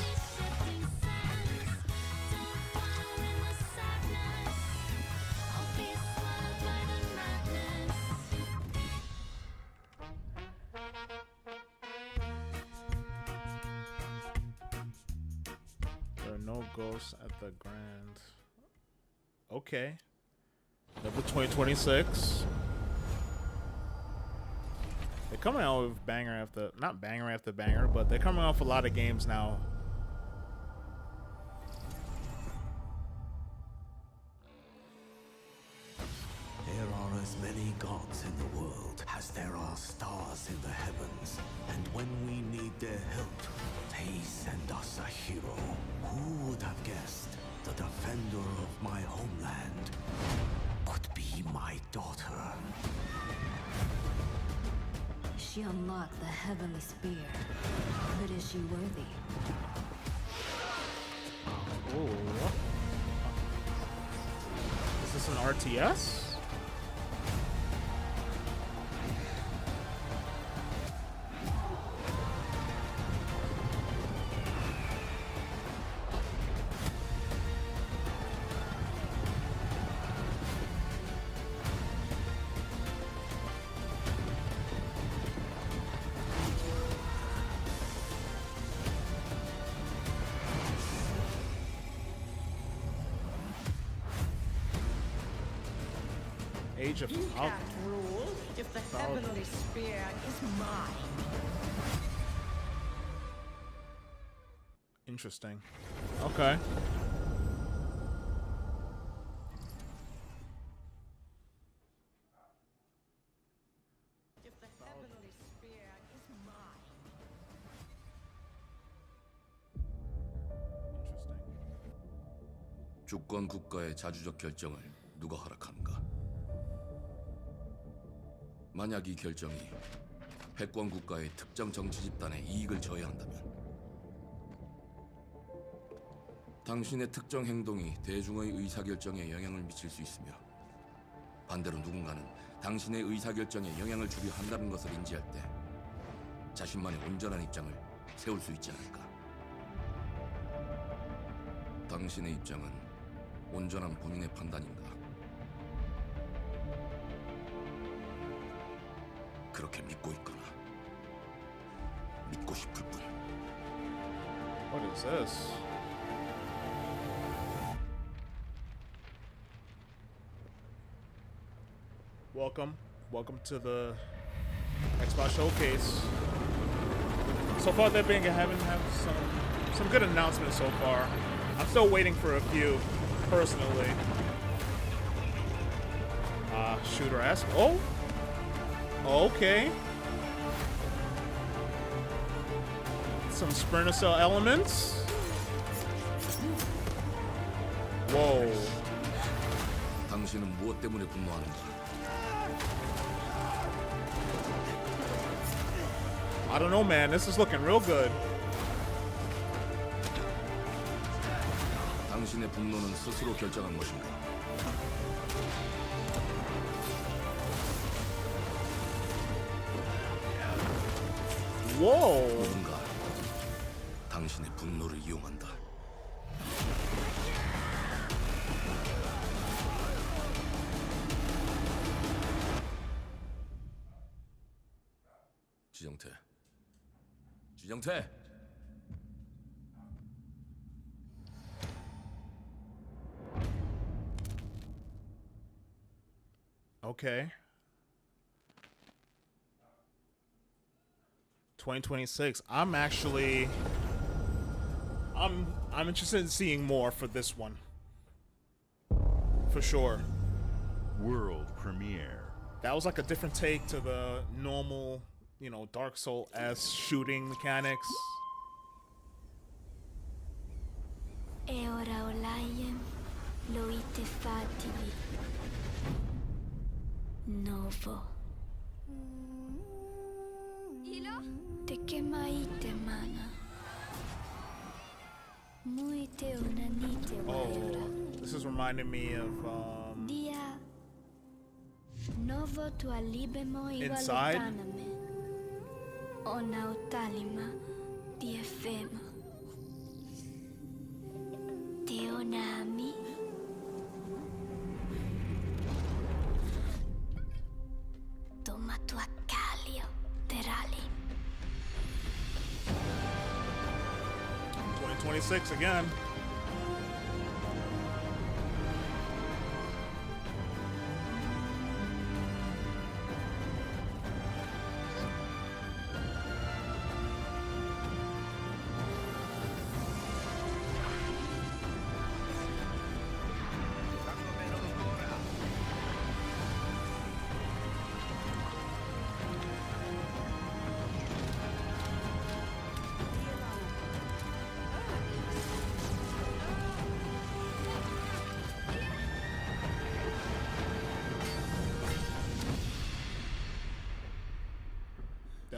S1: There are no ghosts at the Grand. Okay. Number 2026. They're coming out with banger after, not banger after banger, but they're coming off a lot of games now.
S26: There are as many gods in the world as there are stars in the heavens. And when we need their help, they send us a hero. Who would have guessed the defender of my homeland could be my daughter?
S27: She unlocked the heavenly spear, but is she worthy?
S1: Oh. Is this an RTS? Age of
S28: You can't rule if the heavenly spear is mine.
S1: Interesting. Okay.
S28: If the heavenly spear is mine.
S29: 주권 국가의 자주적 결정을 누가 허락하는가? 만약 이 결정이 패권 국가의 특정 정치 집단의 이익을 저해한다면 당신의 특정 행동이 대중의 의사결정에 영향을 미칠 수 있으며 반대로 누군가는 당신의 의사결정에 영향을 주려 한다는 것을 인지할 때 자신만의 온전한 입장을 세울 수 있지 않을까? 당신의 입장은 온전한 본인의 판단인가? 그렇게 믿고 있거나 믿고 싶을 뿐.
S1: What is this? Welcome to the Xbox Showcase. So far, they've been having some good announcements so far. I'm still waiting for a few, personally. Shooter-esque. Oh, okay. Some Splinter Cell elements. Whoa.
S29: 당신은 무엇 때문에 분노하는가?
S1: I don't know, man. This is looking real good.
S29: 당신의 분노는 스스로 결정한 것인가?
S1: Whoa.
S29: 누군가 당신의 분노를 이용한다. 지정태. 지정태.
S1: Okay. 2026. I'm interested in seeing more for this one. For sure.
S5: World premiere.
S1: That was like a different take to the normal, you know, Dark Soul-esque shooting mechanics.
S27: E ora Olaiem lo ite fativi. Novo. Te kemaite mana. Muite onanite waiora.
S1: This is reminding me of
S27: Dia. Novo tu alibemo
S1: Inside?
S27: iwalutaname. Ona utalima di efema. Te onami. Toma tua calio terali.
S1: 2026 again.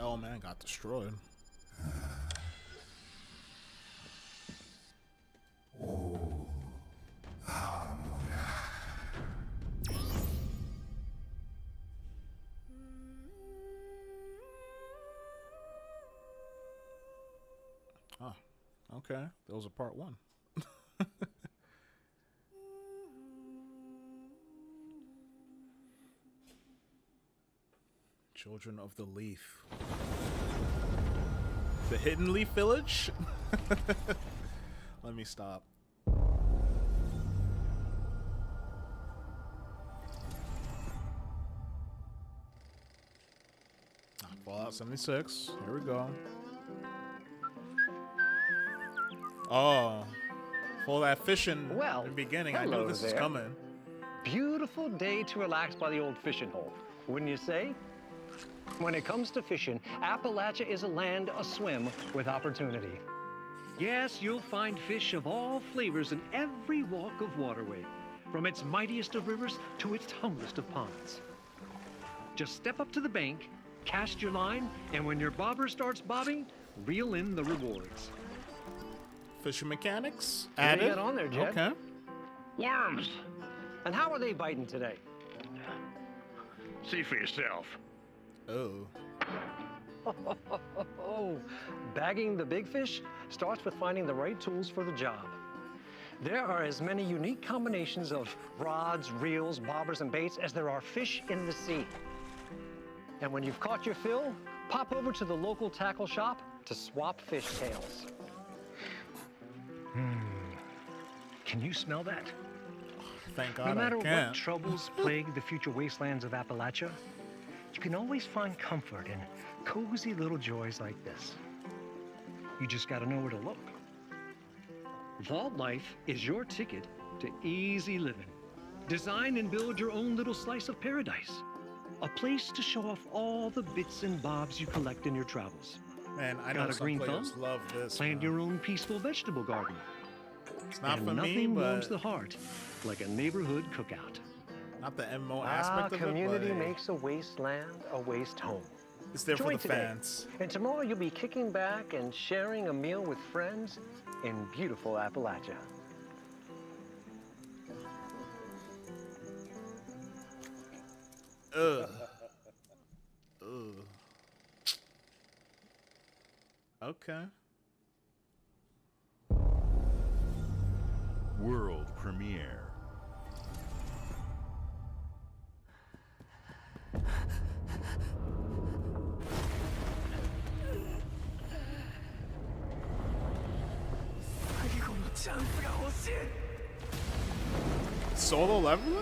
S1: Oh man, got destroyed. Oh, okay. Those are part one. Children of the Leaf. The Hidden Leaf Village? Let me stop. Fallout 76. Here we go. Oh. For that fishing in the beginning, I knew this was coming.
S4: Beautiful day to relax by the old fishing hole, wouldn't you say? When it comes to fishing, Appalachia is a land aswim with opportunity. Yes, you'll find fish of all flavors in every walk of waterway, from its mightiest of rivers to its humblest of ponds. Just step up to the bank, cast your line, and when your bobber starts bobbing, reel in the rewards.
S1: Fishing mechanics
S4: What
S1: added.
S4: do you got on there, Jed?
S1: Okay.
S4: Worms! And how are they biting today?
S7: See for yourself.
S1: Oh.
S4: Bagging the big fish starts with finding the right tools for the job. There are as many unique combinations of rods, reels, bobbers, and baits as there are fish in the sea. And when you've caught your fill, pop over to the local tackle shop to swap fish tails. Can you smell that?
S1: Thank God
S4: No matter
S1: I can.
S4: what troubles plague the future wastelands of Appalachia, you can always find comfort in cozy little joys like this. You just gotta know where to look. Vault Life is your ticket to easy living. Design and build your own little slice of paradise. A place to show off all the bits and bobs you collect in your travels.
S1: Man, I know
S4: Got a
S1: some
S4: green
S1: players
S4: thumb?
S1: love this.
S4: Plant
S1: man.
S4: your own peaceful vegetable garden.
S1: It's not
S4: And
S1: for me,
S4: nothing warms
S1: but
S4: the heart like a neighborhood cookout.
S1: not the MMO aspect of
S4: community
S1: it, but
S4: makes a wasteland a waste home.
S1: it's there
S4: Join
S1: for the
S4: today,
S1: fans.
S4: and tomorrow you'll be kicking back and sharing a meal with friends in beautiful Appalachia.
S1: Ugh. Ugh. Okay.
S5: World premiere.
S1: Solo leveling?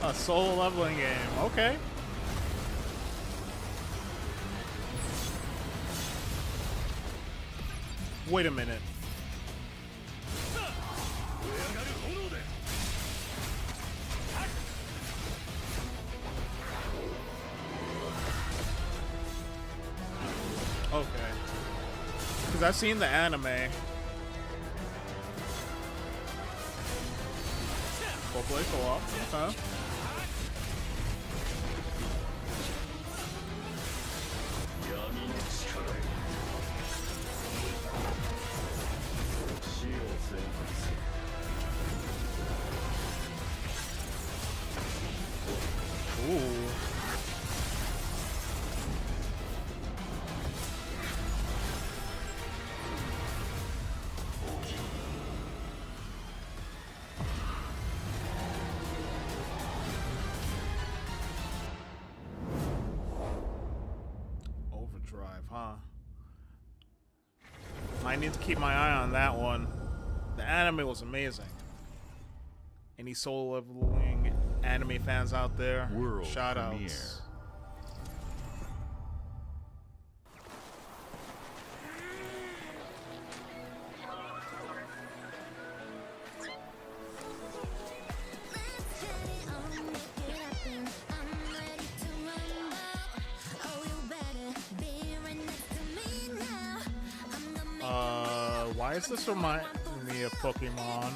S1: A solo leveling game. Okay. Wait a minute. Okay. Because I've seen the anime. Full play co-op. Okay. Ooh. Overdrive, huh? I need to keep my eye on that one. The anime was amazing. Any solo leveling anime fans out there?
S5: World
S1: Shout outs.
S5: premiere.
S1: Why is this remind me of Pokemon?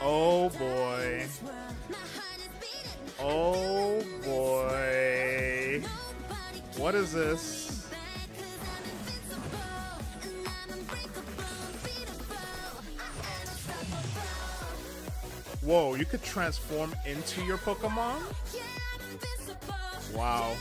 S1: Oh boy. Oh boy. What is this? Whoa, you could transform into your Pokemon? Wow.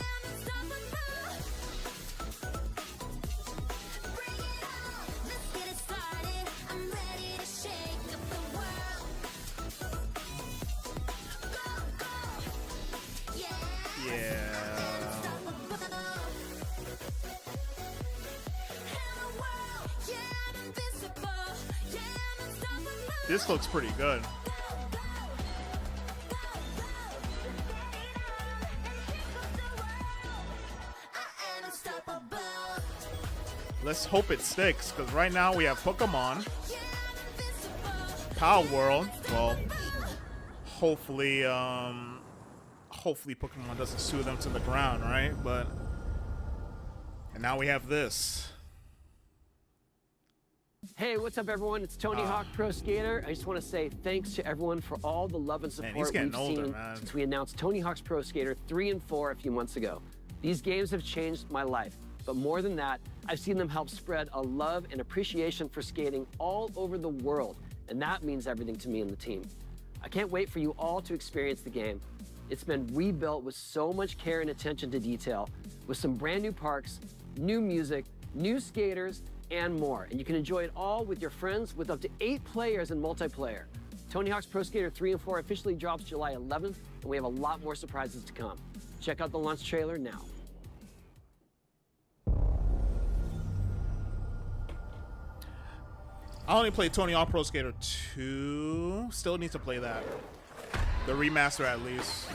S1: This looks pretty good. Let's hope it sticks, because right now we have Pokemon, Power World. Well, hopefully Pokemon doesn't sue them to the ground, right? And now we have this.
S7: Hey, what's up, everyone? It's Tony Hawk Pro Skater. I just want to say thanks to everyone for all the love and support we've seen since we announced Tony Hawk's Pro Skater 3 and 4 a few months ago. These games have changed my life, but more than that, I've seen them help spread a love and appreciation for skating all over the world, and that means everything to me and the team. I can't wait for you all to experience the game. It's been rebuilt with so much care and attention to detail, with some brand new parks, new music, new skaters, and more. And you can enjoy it all with your friends with up to 8 players in multiplayer. Tony Hawk's Pro Skater 3 and 4 officially drops July 11th, and we have a lot more surprises to come. Check out the launch trailer now.
S1: I only played Tony Hawk Pro Skater 2. Still need to play that. The remaster at least.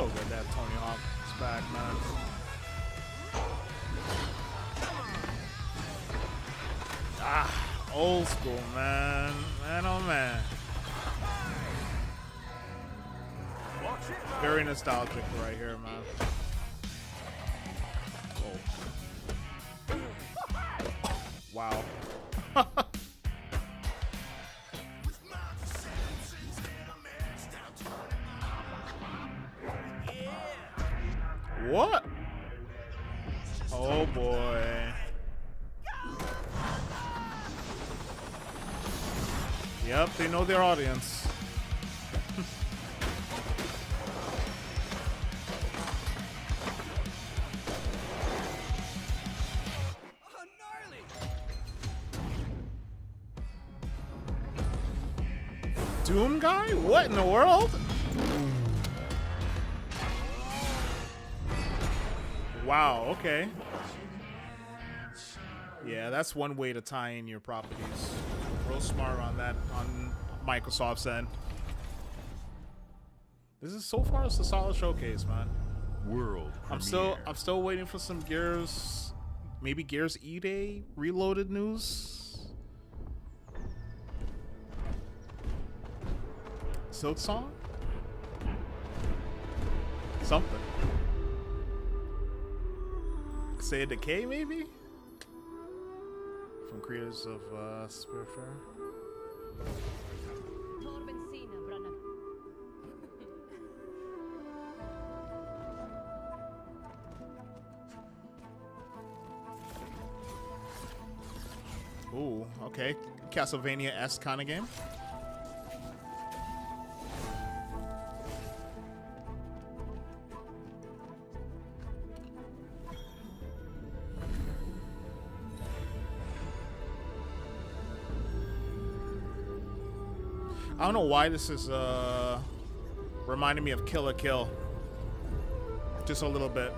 S1: so good that Tony Hawk's back, man. Old school, man. Man, oh man. Very nostalgic right here, man. Oh. Wow. What? Oh boy. Yep, they know their audience. Doom guy? What in the world? Wow, okay. Yeah, that's one way to tie in your properties. Real smart on that, on Microsoft's end. This is so far, it's a solid showcase, man.
S5: World
S1: premiere. I'm still waiting for some Gears, maybe Gears E-Day Reloaded news. Silk Song? Something. Say a Decay, maybe? From creators of Spiritfarer. Ooh, okay. Castlevania-esque kind of game. I don't know why this is reminding me of Kill la Kill. Just a little bit.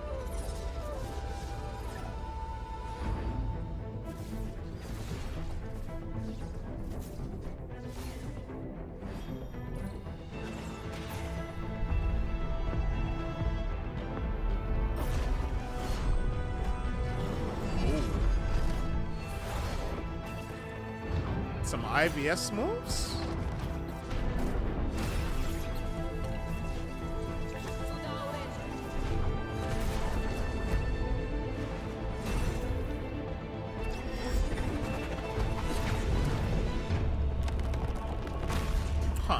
S1: Ooh. Some IVS moves?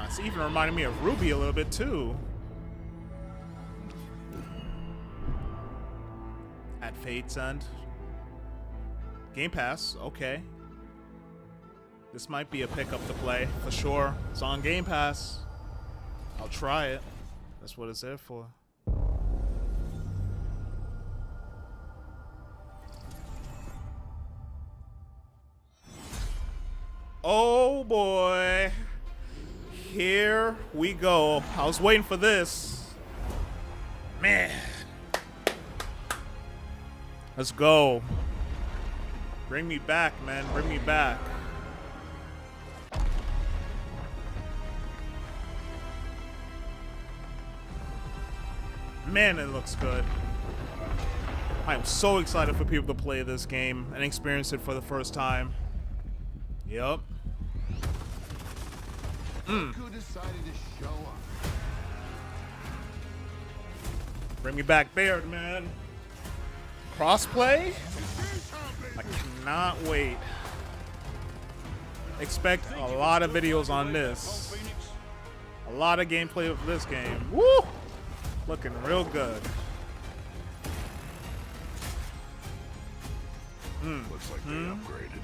S1: It's even reminding me of Ruby a little bit too. At Fate's End. Game Pass, okay. This might be a pickup to play for sure. It's on Game Pass. I'll try it. That's what it's there for. Oh boy. Here we go. I was waiting for this. Man. Let's go. Bring me back, man. Bring me back. Man, it looks good. I am so excited for people to play this game and experience it for the first time. Yep.
S9: Who decided to show up?
S1: Bring me back Baird, man. Crossplay? I cannot wait. Expect a lot of videos on this. A lot of gameplay of this game. Woo! Looking real good.
S9: Looks like they upgraded.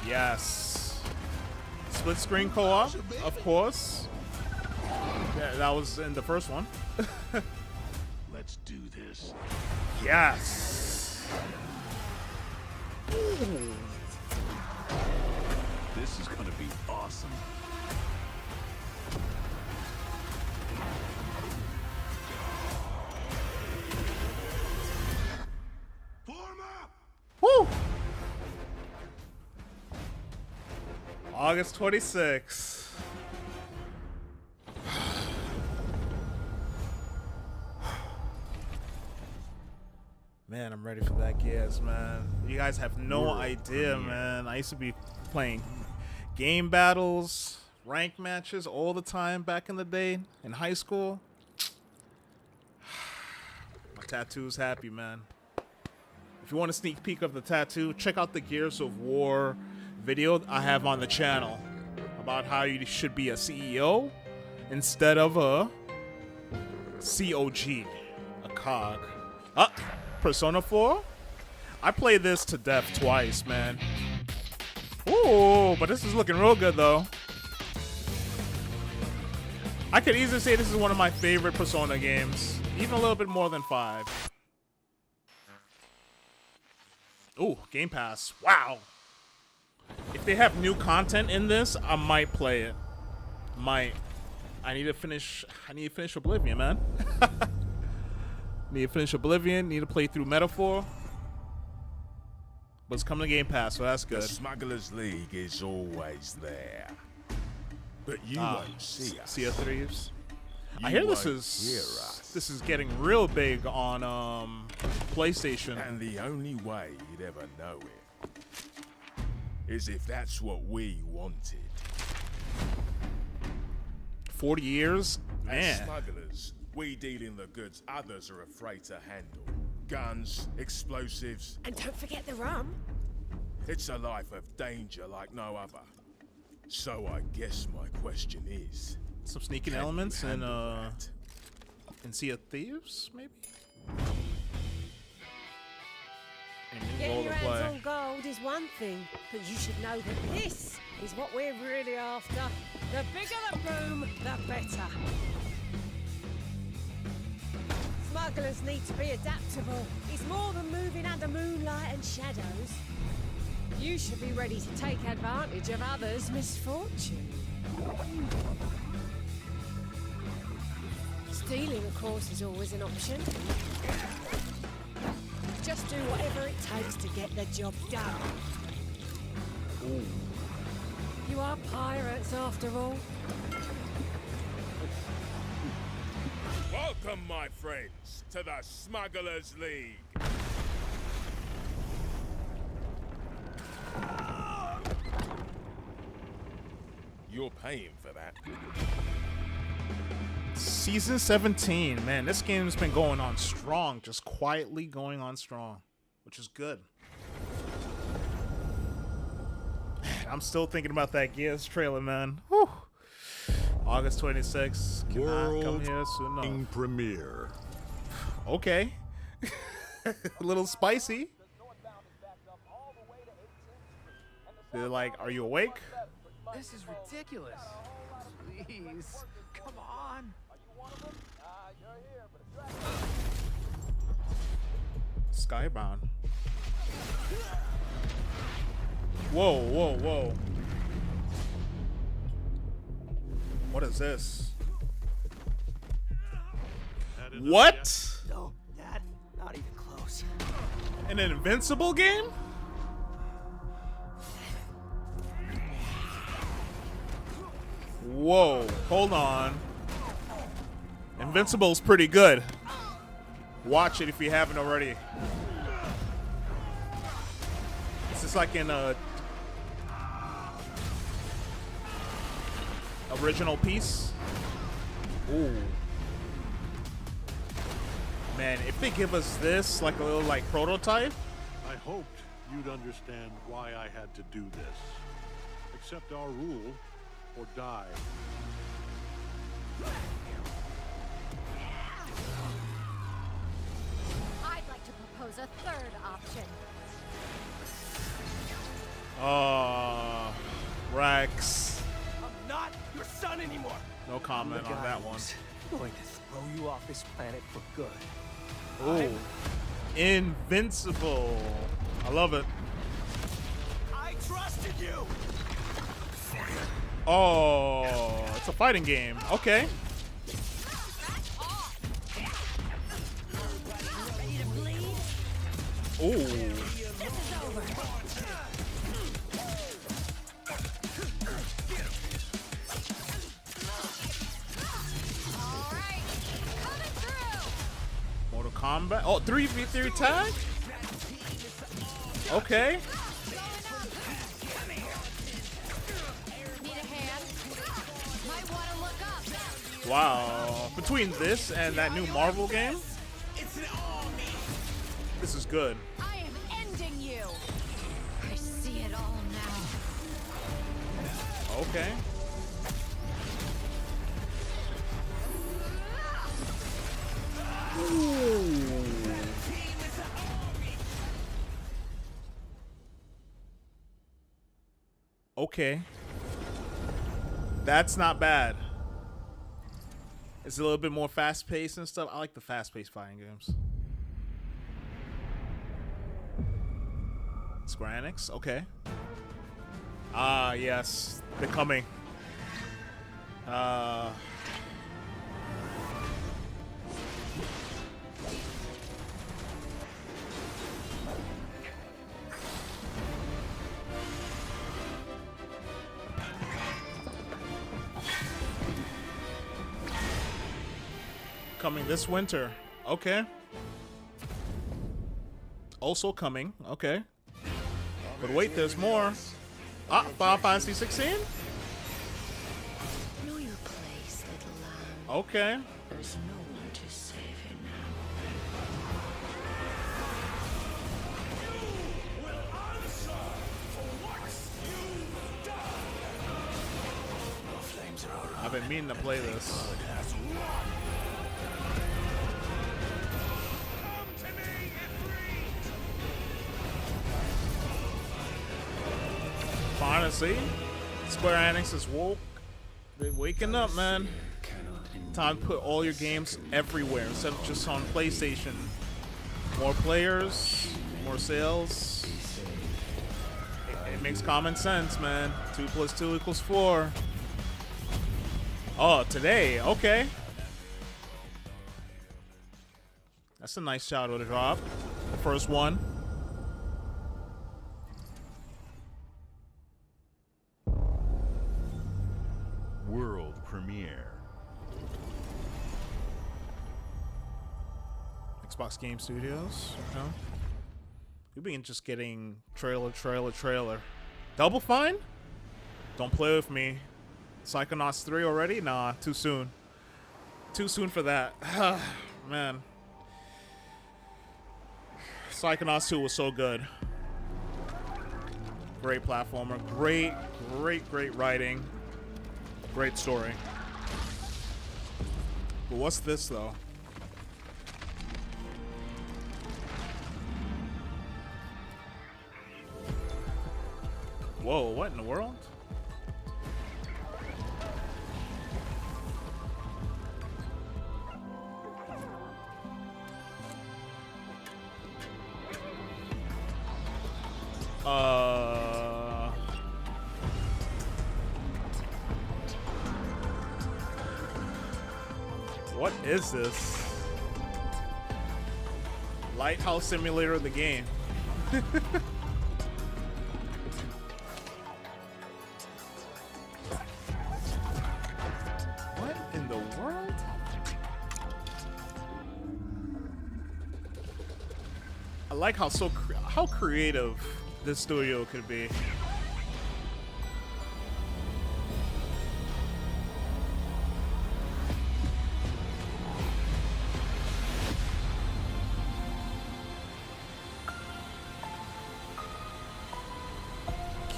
S1: Yes. Split screen co-op, of course. Yeah, that was in the first one.
S9: Let's do this.
S1: Yes.
S9: Ooh. This is gonna be awesome.
S1: Woo! August 26th. Man, I'm ready for that Gears, man. You guys have no idea, man. I used to be playing game battles, rank matches all the time back in the day in high school. My tattoo's happy, man. If you want a sneak peek of the tattoo, check out the Gears of War video I have on the channel about how you should be a CEO instead of a COG, a cog. Persona 4? I played this to death twice, man. Ooh, but this is looking real good, though. I could easily say this is one of my favorite Persona games. Even a little bit more than 5. Ooh, Game Pass. Wow. If they have new content in this, I might play it. Might. I need to finish Oblivion, man. Need to finish Oblivion. Need to play through Metaphor. But it's coming to Game Pass, so that's good.
S9: The Smugglers League is always there. But you won't see us.
S1: Sea of Thieves. I hear this is getting real big on PlayStation.
S9: And the only way you'd ever know it is if that's what we wanted.
S1: 40 years? Man.
S9: As smugglers, we deal in the goods others are afraid to handle. Guns, explosives.
S28: And don't forget the rum.
S9: It's a life of danger like no other. So I guess my question is...
S1: Some sneaking elements in Sea of Thieves, maybe?
S28: Getting your hands on gold is one thing, but you should know that this is what we're really after. The bigger the boom, the better. Smugglers need to be adaptable. It's more than moving under moonlight and shadows. You should be ready to take advantage of others' misfortune. Stealing, of course, is always an option. Just do whatever it takes to get the job done.
S1: Ooh.
S28: You are pirates, after all.
S9: Welcome, my friends, to the Smugglers League. You're paying for that.
S1: Season 17, man, this game's been going on strong, just quietly going on strong, which is good. Man, I'm still thinking about that Gears trailer, man. Whew. August 26th, cannot come here soon enough.
S9: Premiere.
S1: Okay. A little spicy. They're like, are you awake?
S11: This is ridiculous. Please, come on.
S1: Skybound. Whoa, whoa, whoa. What is this? What?
S11: No, Dad, not even close.
S1: An Invincible game? Whoa, hold on. Invincible's pretty good. Watch it if you haven't already. This is like an original piece. Ooh. Man, if they give us this, like a little like prototype.
S12: I hoped you'd understand why I had to do this. Accept our rule or die.
S14: I'd like to propose a third option.
S1: Rex.
S11: I'm not your son anymore.
S1: No comment on that one.
S11: I'm going to throw you off this planet for good.
S1: Ooh. Invincible. I love it.
S11: I trusted you.
S1: Oh, it's a fighting game. Okay. Ooh. combat. Oh, 3v3 tag? Okay. Wow. Between this and that new Marvel game, this is good.
S14: I am ending you. I see it all now.
S1: Okay. Okay. That's not bad. It's a little bit more fast-paced and stuff. I like the fast-paced fighting games. Square Enix, okay. Ah, yes. They're coming. Coming this winter. Okay. Also coming. Okay. But wait, there's more. Ah, Final Fantasy 16?
S14: Know your place, little lamb.
S1: Okay.
S14: There's no one to save you now.
S1: I've been meaning to play this. Honestly, Square Enix is woke. They're waking up, man. Time to put all your games everywhere instead of just on PlayStation. More players, more sales. It makes common sense, man. 2 + 2 = 4. Oh, today, okay. That's a nice shadow to drop. The first one.
S5: World premiere.
S1: Xbox Game Studios. Okay. We've been just getting trailer. Double Fine? Don't play with me. Psychonauts 3 already? Nah, too soon. Too soon for that. Man. Psychonauts 2 was so good. Great platformer. Great writing. Great story. But what's this, though? Whoa, what in the world? What is this? Lighthouse Simulator of the game. What in the world? I like how how creative this studio could be.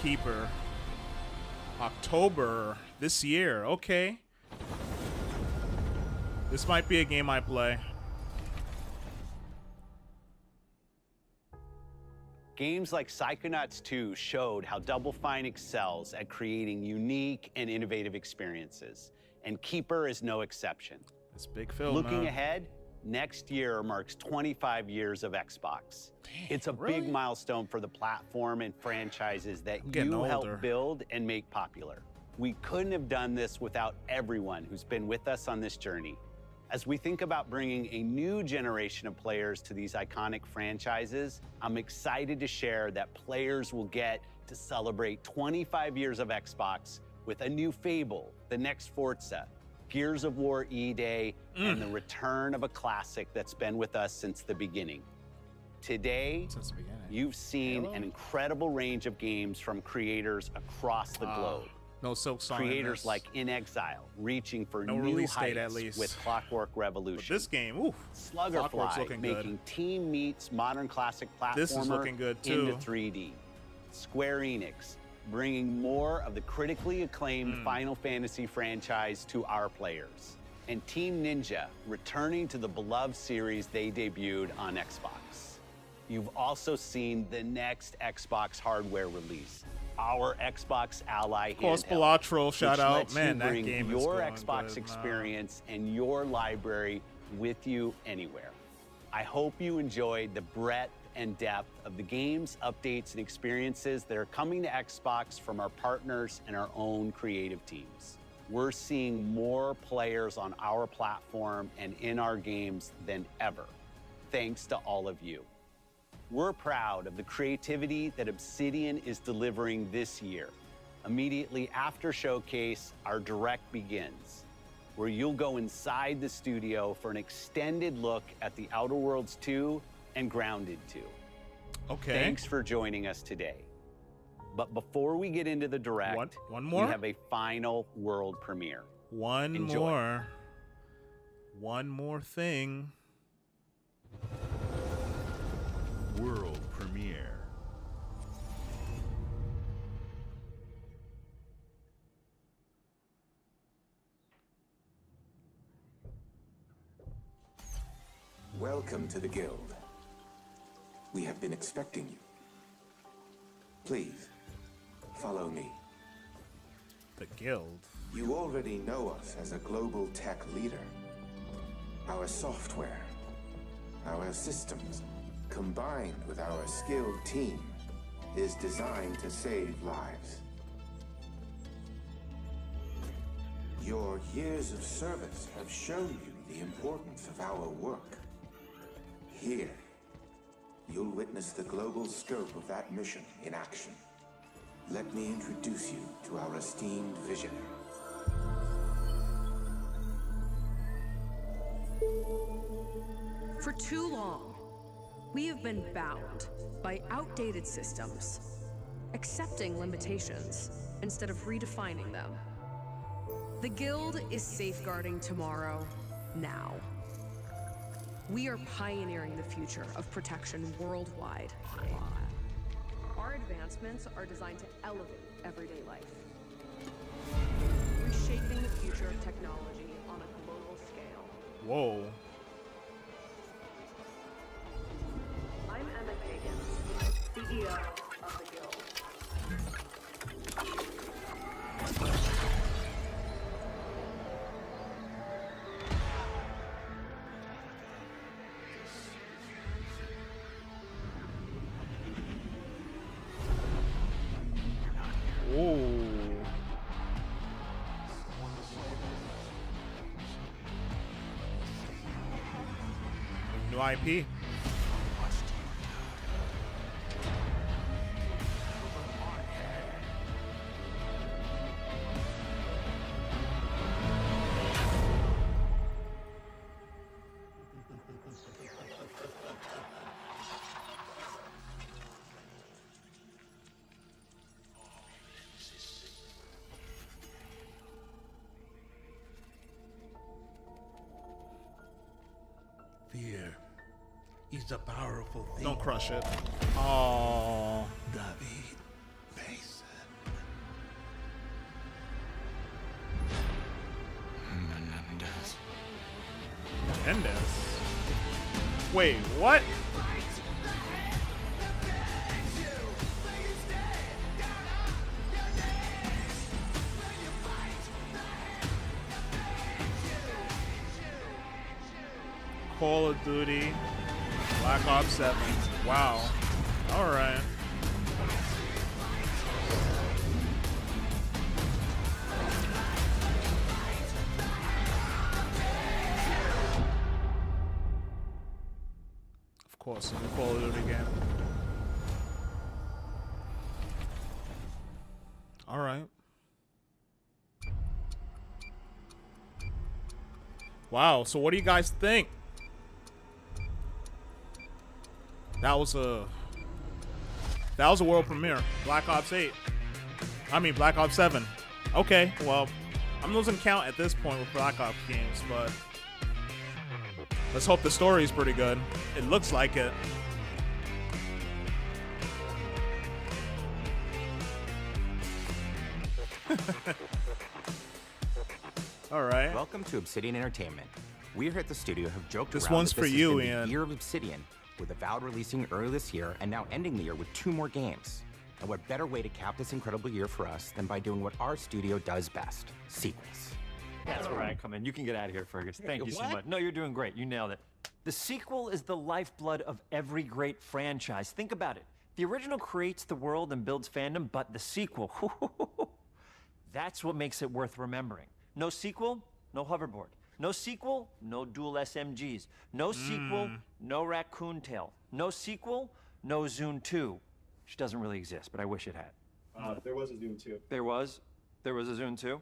S1: Keeper. October this year. Okay. This might be a game I play.
S2: Games like Psychonauts 2 showed how Double Fine excels at creating unique and innovative experiences, and Keeper is no exception.
S1: It's big film.
S2: Looking ahead, next year marks 25 years of Xbox. It's a big milestone for the platform and franchises that you helped build and make popular. We couldn't have done this without everyone who's been with us on this journey. As we think about bringing a new generation of players to these iconic franchises, I'm excited to share that players will get to celebrate 25 years of Xbox with a new Fable, the next Forza, Gears of War E-Day, and the return of a classic that's been with us since the beginning. Today, you've seen an incredible range of games from creators across the globe.
S1: No Silk Song.
S2: Creators like In Exile, reaching for new heights with Clockwork Revolution.
S1: But this game, oof,
S2: Sluggerfly, making Team Meat's modern classic platformer
S1: this is looking good too.
S2: into 3D. Square Enix, bringing more of the critically acclaimed Final Fantasy franchise to our players. And Team Ninja, returning to the beloved series they debuted on Xbox. You've also seen the next Xbox hardware release, our Xbox Ally
S1: Of course,
S2: handheld,
S1: Belatro, shout out.
S2: lets
S1: Man,
S2: you
S1: that
S2: bring
S1: game
S2: your
S1: is
S2: Xbox experience and your library with you anywhere. I hope you enjoyed the breadth and depth of the games, updates, and experiences that are coming to Xbox from our partners and our own creative teams. We're seeing more players on our platform and in our games than ever, thanks to all of you. We're proud of the creativity that Obsidian is delivering this year. Immediately after Showcase, our Direct begins, where you'll go inside the studio for an extended look at The Outer Worlds 2 and Grounded 2.
S1: Okay.
S2: Thanks for joining us today. But before we get into the Direct,
S1: one more?
S2: we have a final world premiere.
S1: One more thing.
S5: World premiere.
S26: Welcome to the Guild. We have been expecting you. Please, follow me.
S1: The Guild?
S26: You already know us as a global tech leader. Our software, our systems, combined with our skilled team, is designed to save lives. Your years of service have shown you the importance of our work. Here, you'll witness the global scope of that mission in action. Let me introduce you to our esteemed visionary.
S6: For too long, we have been bound by outdated systems, accepting limitations instead of redefining them. The Guild is safeguarding tomorrow, now. We are pioneering the future of protection worldwide. Our advancements are designed to elevate everyday life, reshaping the future of technology on a global scale.
S1: Whoa.
S6: I'm Emma Kagan, CEO of the Guild.
S1: New IP.
S26: Fear is a powerful thing.
S1: Don't crush it. Oh.
S26: David Mason.
S1: Menendez. Wait, what? Call of Duty, Black Ops 7. Wow. All right. Of course, a new Call of Duty game. All right. Wow, so what do you guys think? That was a world premiere. Black Ops 8. I mean, Black Ops 7. Okay, well, I'm losing count at this point with Black Ops games, but let's hope the story is pretty good. It looks like it. All right.
S3: Welcome to Obsidian Entertainment. We here at the studio have joked
S1: This
S3: around
S1: one's
S3: that
S1: for
S3: this has
S1: you,
S3: been
S1: Ian.
S3: the year of Obsidian, with Avowed releasing early this year and now ending the year with 2 more games. And what better way to cap this incredible year for us than by doing what our studio does best, sequels.
S13: That's where I come in. You can get out of here, Fergus. Thank you so much. No, you're doing great. You nailed it. The sequel is the lifeblood of every great franchise. Think about it. The original creates the world and builds fandom, but the sequel, that's what makes it worth remembering. No sequel, no hoverboard. No sequel, no dual SMGs. No sequel, no raccoon tail. No sequel, no Zune 2. Which doesn't really exist, but I wish it had.
S15: There was a Zune 2.
S13: There was? There was a Zune 2?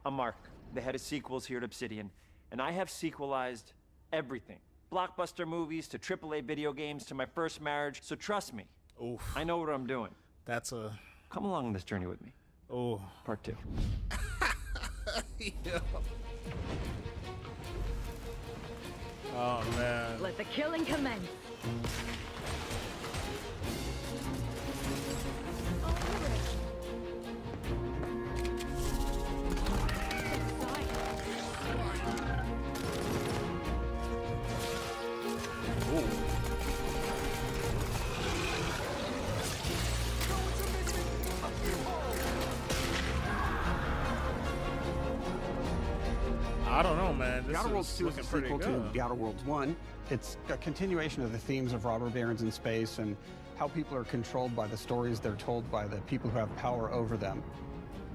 S13: I'm Mark, the head of sequels here at Obsidian, and I have sequelized everything. Blockbuster movies to AAA video games to my first marriage, so trust me.
S1: Oof.
S13: I know what I'm doing.
S1: That's a...
S13: Come along on this journey with me.
S1: Oh.
S13: Part 2.
S1: Yeah. Oh, man.
S14: Let the killing commence.
S1: I don't know, man.
S16: The
S1: This
S16: Outer Worlds
S1: is
S16: 2 is a
S1: looking pretty
S16: sequel to
S1: good.
S16: The Outer Worlds 1. It's a continuation of the themes of robber barons in space and how people are controlled by the stories they're told by the people who have power over them.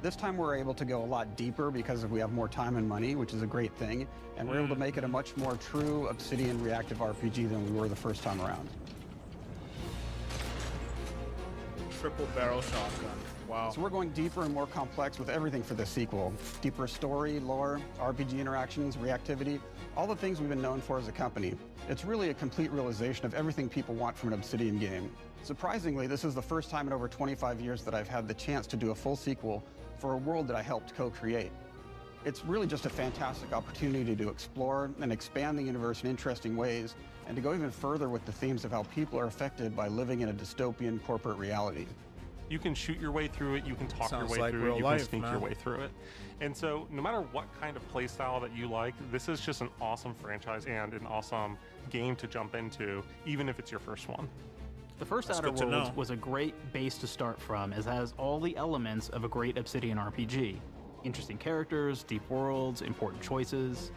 S16: This time we're able to go a lot deeper because we have more time and money, which is a great thing, and we're able to make it a much more true Obsidian reactive RPG than we were the first time around.
S1: Triple barrel shotgun. Wow.
S16: So we're going deeper and more complex with everything for this sequel. Deeper story, lore, RPG interactions, reactivity, all the things we've been known for as a company. It's really a complete realization of everything people want from an Obsidian game. Surprisingly, this is the first time in over 25 years that I've had the chance to do a full sequel for a world that I helped co-create. It's really just a fantastic opportunity to explore and expand the universe in interesting ways, and to go even further with the themes of how people are affected by living in a dystopian corporate reality.
S15: You can shoot your way through it, you can talk
S1: Sounds
S15: your way
S1: like
S15: through
S1: real
S15: it, you
S1: life,
S15: can sneak
S1: man.
S15: your way through it. And so no matter what kind of play style that you like, this is just an awesome franchise and an awesome game to jump into, even if it's your first one.
S23: The first
S1: That's
S23: Outer
S1: good to
S23: Worlds
S1: know.
S23: was a great base to start from, as it has all the elements of a great Obsidian RPG. Interesting characters, deep worlds, important choices.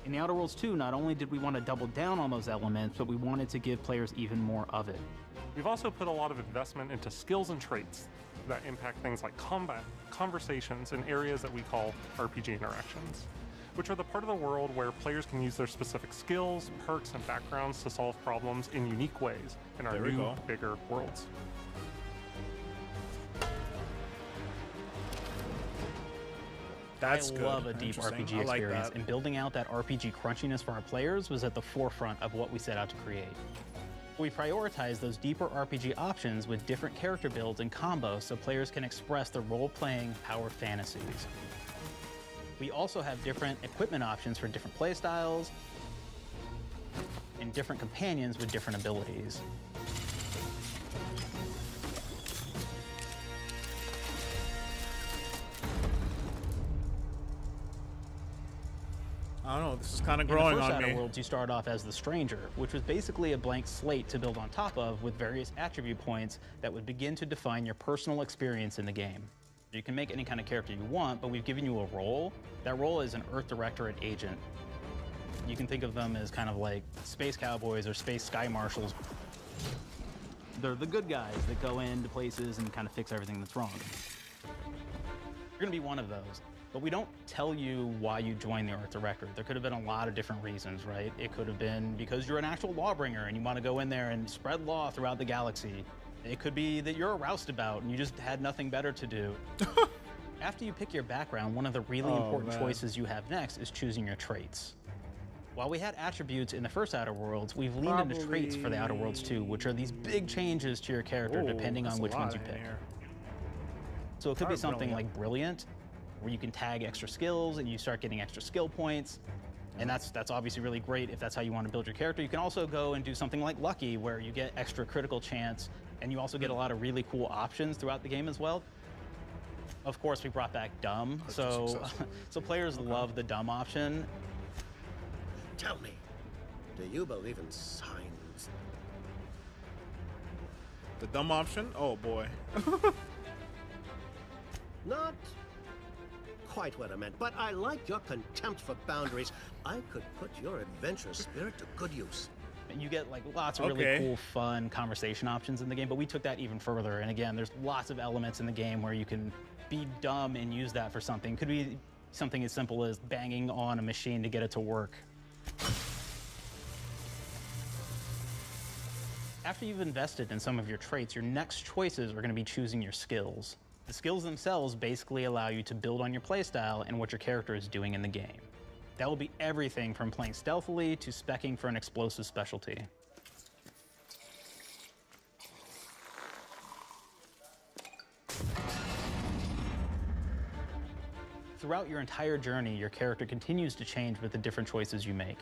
S23: In the Outer Worlds 2, not only did we want to double down on those elements, but we wanted to give players even more of it.
S15: We've also put a lot of investment into skills and traits that impact things like combat, conversations, and areas that we call RPG interactions, which are the part of the world where players can use their specific skills, perks, and backgrounds to solve problems in unique ways in our
S1: There we
S15: new,
S1: go.
S15: bigger worlds.
S1: That's
S23: I
S1: good.
S23: love a deep
S1: Interesting.
S23: RPG
S1: I like
S23: experience,
S1: that.
S23: and building out that RPG crunchiness for our players was at the forefront of what we set out to create. We prioritize those deeper RPG options with different character builds and combos so players can express their role-playing power fantasies. We also have different equipment options for different playstyles and different companions with different abilities.
S1: I don't know. This is kind of
S23: In
S1: growing
S23: the first
S1: on
S23: Outer
S1: me.
S23: Worlds, you start off as the Stranger, which was basically a blank slate to build on top of with various attribute points that would begin to define your personal experience in the game. You can make any kind of character you want, but we've given you a role. That role is an Earth Directorate agent. You can think of them as kind of like space cowboys or space sky marshals. They're the good guys that go into places and kind of fix everything that's wrong. You're gonna be one of those. But we don't tell you why you joined the Earth Directorate. There could have been a lot of different reasons, right? It could have been because you're an actual lawbringer and you want to go in there and spread law throughout the galaxy. It could be that you're a roustabout and you just had nothing better to do. After you pick your background, one of the really important choices you have next is choosing your traits. While we had attributes in the first Outer Worlds, we've leaned into traits for the Outer Worlds too, which are these big changes to your character depending on which ones you pick. So it could be something like Brilliant, where you can tag extra skills and you start getting extra skill points. And that's obviously really great if that's how you want to build your character. You can also go and do something like Lucky, where you get extra critical chance, and you also get a lot of really cool options throughout the game as well. Of course, we brought back Dumb, so players love the Dumb option.
S8: Tell me, do you believe in signs?
S1: The Dumb option? Oh boy.
S8: Not quite what I meant, but I like your contempt for boundaries. I could put your adventurous spirit to good use.
S23: You get like lots of really cool, fun conversation options in the game, but we took that even further. And again, there's lots of elements in the game where you can be dumb and use that for something. Could be something as simple as banging on a machine to get it to work. After you've invested in some of your traits, your next choices are going to be choosing your skills. The skills themselves basically allow you to build on your playstyle and what your character is doing in the game. That will be everything from playing stealthily to speccing for an explosive specialty. Throughout your entire journey, your character continues to change with the different choices you make.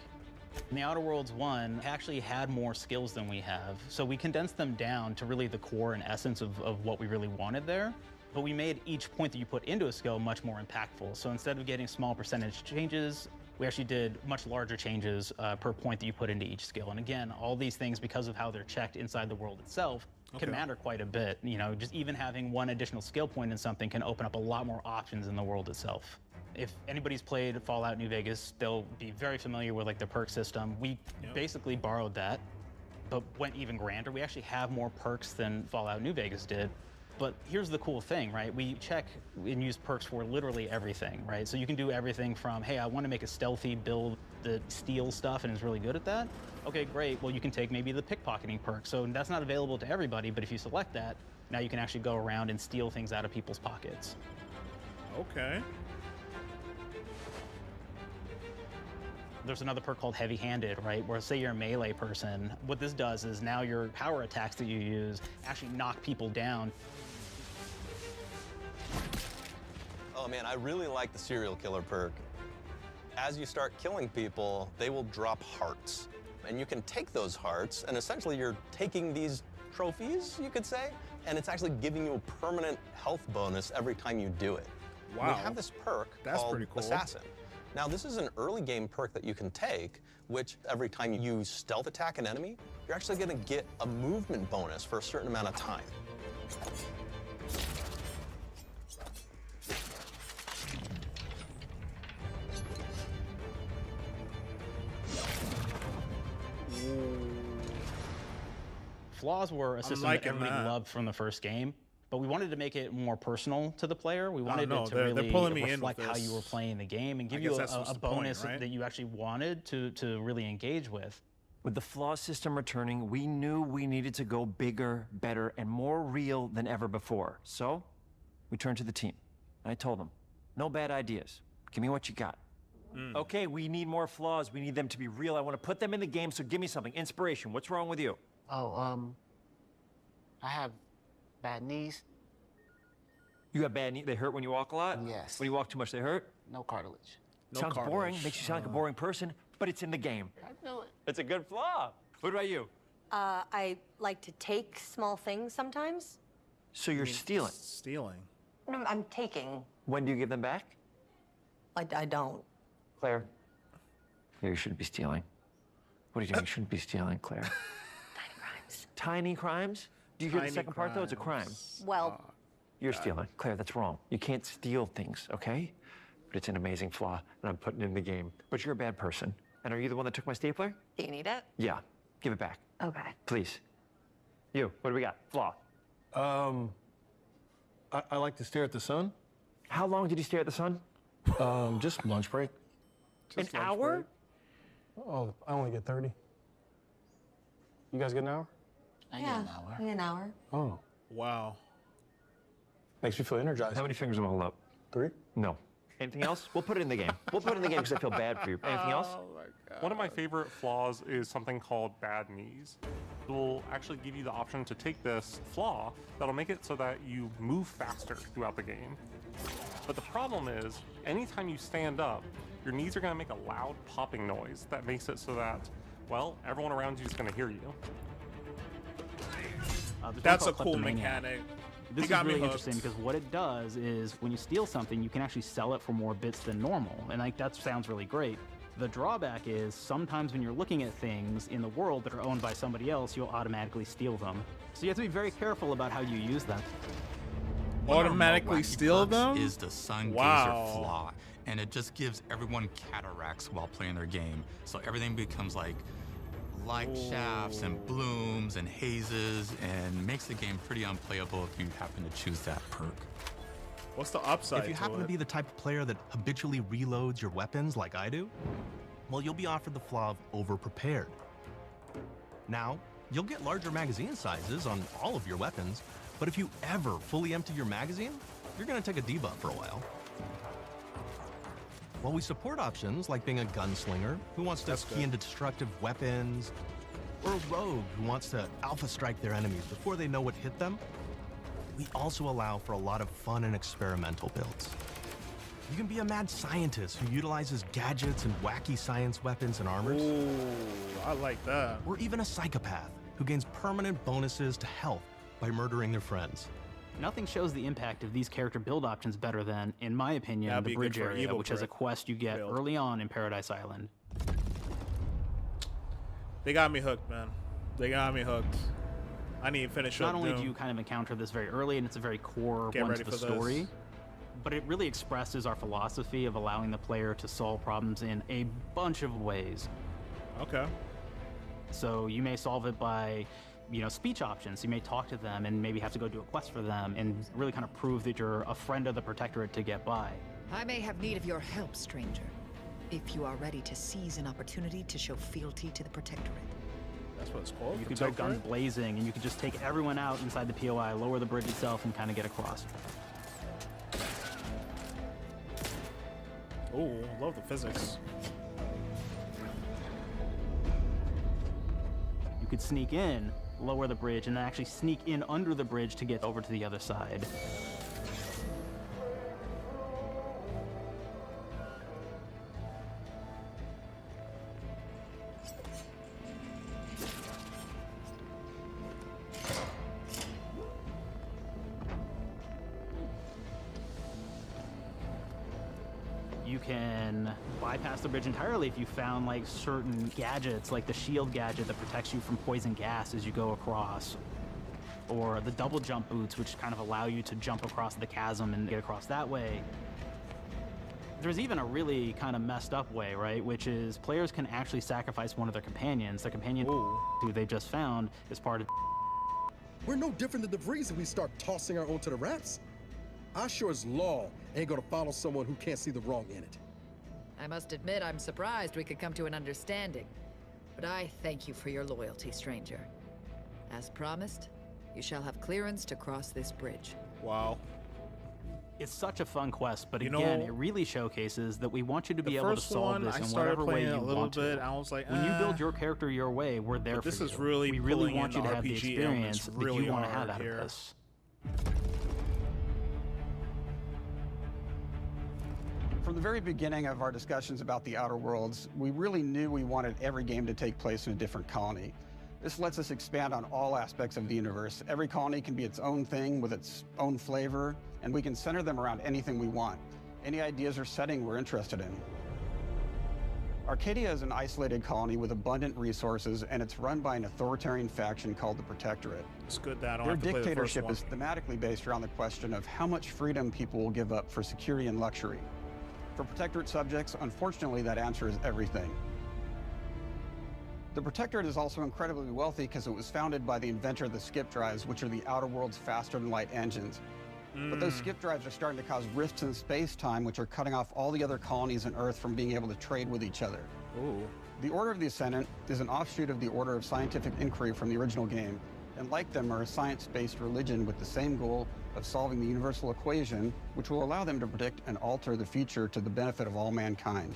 S23: In the Outer Worlds 1, it actually had more skills than we have, so we condensed them down to really the core and essence of what we really wanted there. But we made each point that you put into a skill much more impactful. So instead of getting small percentage changes, we actually did much larger changes per point that you put into each skill. And again, all these things, because of how they're checked inside the world itself, can matter quite a bit. You know, just even having one additional skill point in something can open up a lot more options in the world itself. If anybody's played Fallout New Vegas, they'll be very familiar with like the perk system. We basically borrowed that, but went even grander. We actually have more perks than Fallout New Vegas did. But here's the cool thing, right? We check and use perks for literally everything, right? So you can do everything from, hey, I want to make a stealthy build that steals stuff and is really good at that. Okay, great. Well, you can take maybe the pickpocketing perk. So that's not available to everybody, but if you select that, now you can actually go around and steal things out of people's pockets.
S1: Okay.
S23: There's another perk called heavy-handed, right? Where say you're a melee person, what this does is now your power attacks that you use actually knock people down.
S10: Oh man, I really like the serial killer perk. As you start killing people, they will drop hearts. And you can take those hearts, and essentially you're taking these trophies, you could say, and it's actually giving you a permanent health bonus every time you do it.
S1: Wow.
S10: We have this perk called
S1: pretty cool.
S10: Assassin. Now, this is an early game perk that you can take, which every time you stealth attack an enemy, you're actually going to get a movement bonus for a certain amount of time.
S23: Flaws were a system that everybody loved from the first game, but we wanted to make it more personal to the player. We wanted it to really reflect how you were playing the game and give you a bonus that you actually wanted to really engage with.
S13: With the flaw system returning, we knew we needed to go bigger, better, and more real than ever before. So, we turned to the team. I told them, no bad ideas. Give me what you got. Okay, we need more flaws. We need them to be real. I want to put them in the game, so give me something. Inspiration. What's wrong with you?
S17: Oh, I have bad knees.
S13: You got bad knees? They hurt when you walk a lot?
S17: Yes.
S13: When you walk too much, they hurt?
S17: No cartilage.
S13: Sounds boring. Makes you sound like a boring person, but it's in the game.
S17: I know it.
S13: It's a good flaw. What about you?
S18: I like to take small things sometimes.
S13: So you're stealing?
S1: Stealing.
S18: No, I'm taking.
S13: When do you give them back?
S18: I don't.
S13: Claire. Claire, you shouldn't be stealing. What are you doing? You shouldn't be stealing, Claire.
S18: Tiny crimes.
S13: Tiny crimes? Do you hear the second part, though? It's a crime.
S18: Well,
S13: You're stealing. Claire, that's wrong. You can't steal things, okay? But it's an amazing flaw, and I'm putting it in the game. But you're a bad person. And are you the one that took my stapler?
S18: do you need it?
S13: Yeah. Give it back.
S18: Okay.
S13: Please. You, what do we got? Flaw.
S19: I like to stare at the sun.
S13: How long did you stare at the sun?
S19: Just lunch break.
S13: An hour?
S19: Oh, I only get 30. You guys get an hour?
S17: I get an hour.
S18: An hour.
S19: Oh.
S1: Wow.
S19: Makes me feel energized.
S13: How many fingers am I holding up?
S19: 3?
S13: No. Anything else? We'll put it in the game. We'll put it in the game because I feel bad for you. Anything else?
S1: Oh my God.
S15: One of my favorite flaws is something called bad knees. It will actually give you the option to take this flaw that'll make it so that you move faster throughout the game. But the problem is, anytime you stand up, your knees are going to make a loud popping noise that makes it so that, well, everyone around you is going to hear you.
S1: That's a cool mechanic.
S23: This is really interesting because what it does is when you steal something, you can actually sell it for more bits than normal. And like that sounds really great. The drawback is sometimes when you're looking at things in the world that are owned by somebody else, you'll automatically steal them. So you have to be very careful about how you use them.
S1: Automatically steal them?
S4: Is the Sun Gazer flaw, and it just gives everyone cataracts while playing their game. So everything becomes like light shafts and blooms and hazes, and makes the game pretty unplayable if you happen to choose that perk.
S1: What's the upside
S7: If you happen to be the type of player that habitually reloads your weapons like I do, well, you'll be offered the flaw of over-prepared. Now, you'll get larger magazine sizes on all of your weapons, but if you ever fully empty your magazine, you're gonna take a debuff for a while. While we support options like being a gunslinger who wants to key into destructive weapons, or a rogue who wants to alpha strike their enemies before they know what hit them, we also allow for a lot of fun and experimental builds. You can be a mad scientist who utilizes gadgets and wacky science weapons and armors.
S1: Ooh, I like that.
S7: Or even a psychopath who gains permanent bonuses to health by murdering their friends.
S23: Nothing shows the impact of these character build options better than, in my opinion, the bridge area, which is a quest you get early on in Paradise Island.
S1: They got me hooked, man. They got me hooked. I need to finish up
S23: Not only
S1: Doom.
S23: do you kind of encounter this very early, and it's a very core one to the story, but it really expresses our philosophy of allowing the player to solve problems in a bunch of ways.
S1: Okay.
S23: So you may solve it by, you know, speech options. You may talk to them and maybe have to go do a quest for them and really kind of prove that you're a friend of the Protectorate to get by.
S20: I may have need of your help, stranger, if you are ready to seize an opportunity to show fealty to the Protectorate.
S1: That's what it's called?
S23: You could go guns blazing, and you could just take everyone out inside the POI, lower the bridge itself, and kind of get across.
S1: Oh, love the physics.
S23: You could sneak in, lower the bridge, and then actually sneak in under the bridge to get over to the other side. You can bypass the bridge entirely if you found like certain gadgets, like the shield gadget that protects you from poison gas as you go across, or the double jump boots, which kind of allow you to jump across the chasm and get across that way. There's even a really kind of messed up way, right? Which is players can actually sacrifice one of their companions. Their companion who they just found is part of.
S21: We're no different than the Breeze if we start tossing our own to the rats. I sure as law ain't gonna follow someone who can't see the wrong in it.
S20: I must admit I'm surprised we could come to an understanding. But I thank you for your loyalty, stranger. As promised, you shall have clearance to cross this bridge.
S1: Wow.
S23: It's such a fun quest, but
S1: You
S23: again,
S1: know,
S23: it really showcases that we want you to be
S1: the
S23: able to
S1: first
S23: solve
S1: one,
S23: this
S1: I
S23: in
S1: started
S23: whatever way
S1: playing
S23: you
S1: it a little
S23: want
S1: bit.
S23: to.
S1: I was like,
S23: when you build your character your way, we're there
S1: But
S23: for
S1: this
S23: you.
S1: is really
S23: we really
S1: pulling
S23: want
S1: in
S23: you to
S1: the
S23: have the
S1: RPG elements
S23: experience
S1: really
S23: that you want to
S1: hard
S23: have out
S1: here.
S23: of this.
S16: From the very beginning of our discussions about the Outer Worlds, we really knew we wanted every game to take place in a different colony. This lets us expand on all aspects of the universe. Every colony can be its own thing with its own flavor, and we can center them around anything we want. Any ideas or setting we're interested in. Arcadia is an isolated colony with abundant resources, and it's run by an authoritarian faction called the Protectorate.
S1: It's good that I don't
S16: Their
S1: have to play the first
S16: dictatorship
S1: one.
S16: is thematically based around the question of how much freedom people will give up for security and luxury. For Protectorate subjects, unfortunately, that answer is everything. The Protectorate is also incredibly wealthy because it was founded by the inventor of the skip drives, which are the Outer World's faster-than-light engines. But those skip drives are starting to cause rifts in space-time, which are cutting off all the other colonies on Earth from being able to trade with each other.
S1: Ooh.
S16: The Order of the Ascendant is an offshoot of the Order of Scientific Inquiry from the original game, and like them are a science-based religion with the same goal of solving the universal equation, which will allow them to predict and alter the future to the benefit of all mankind.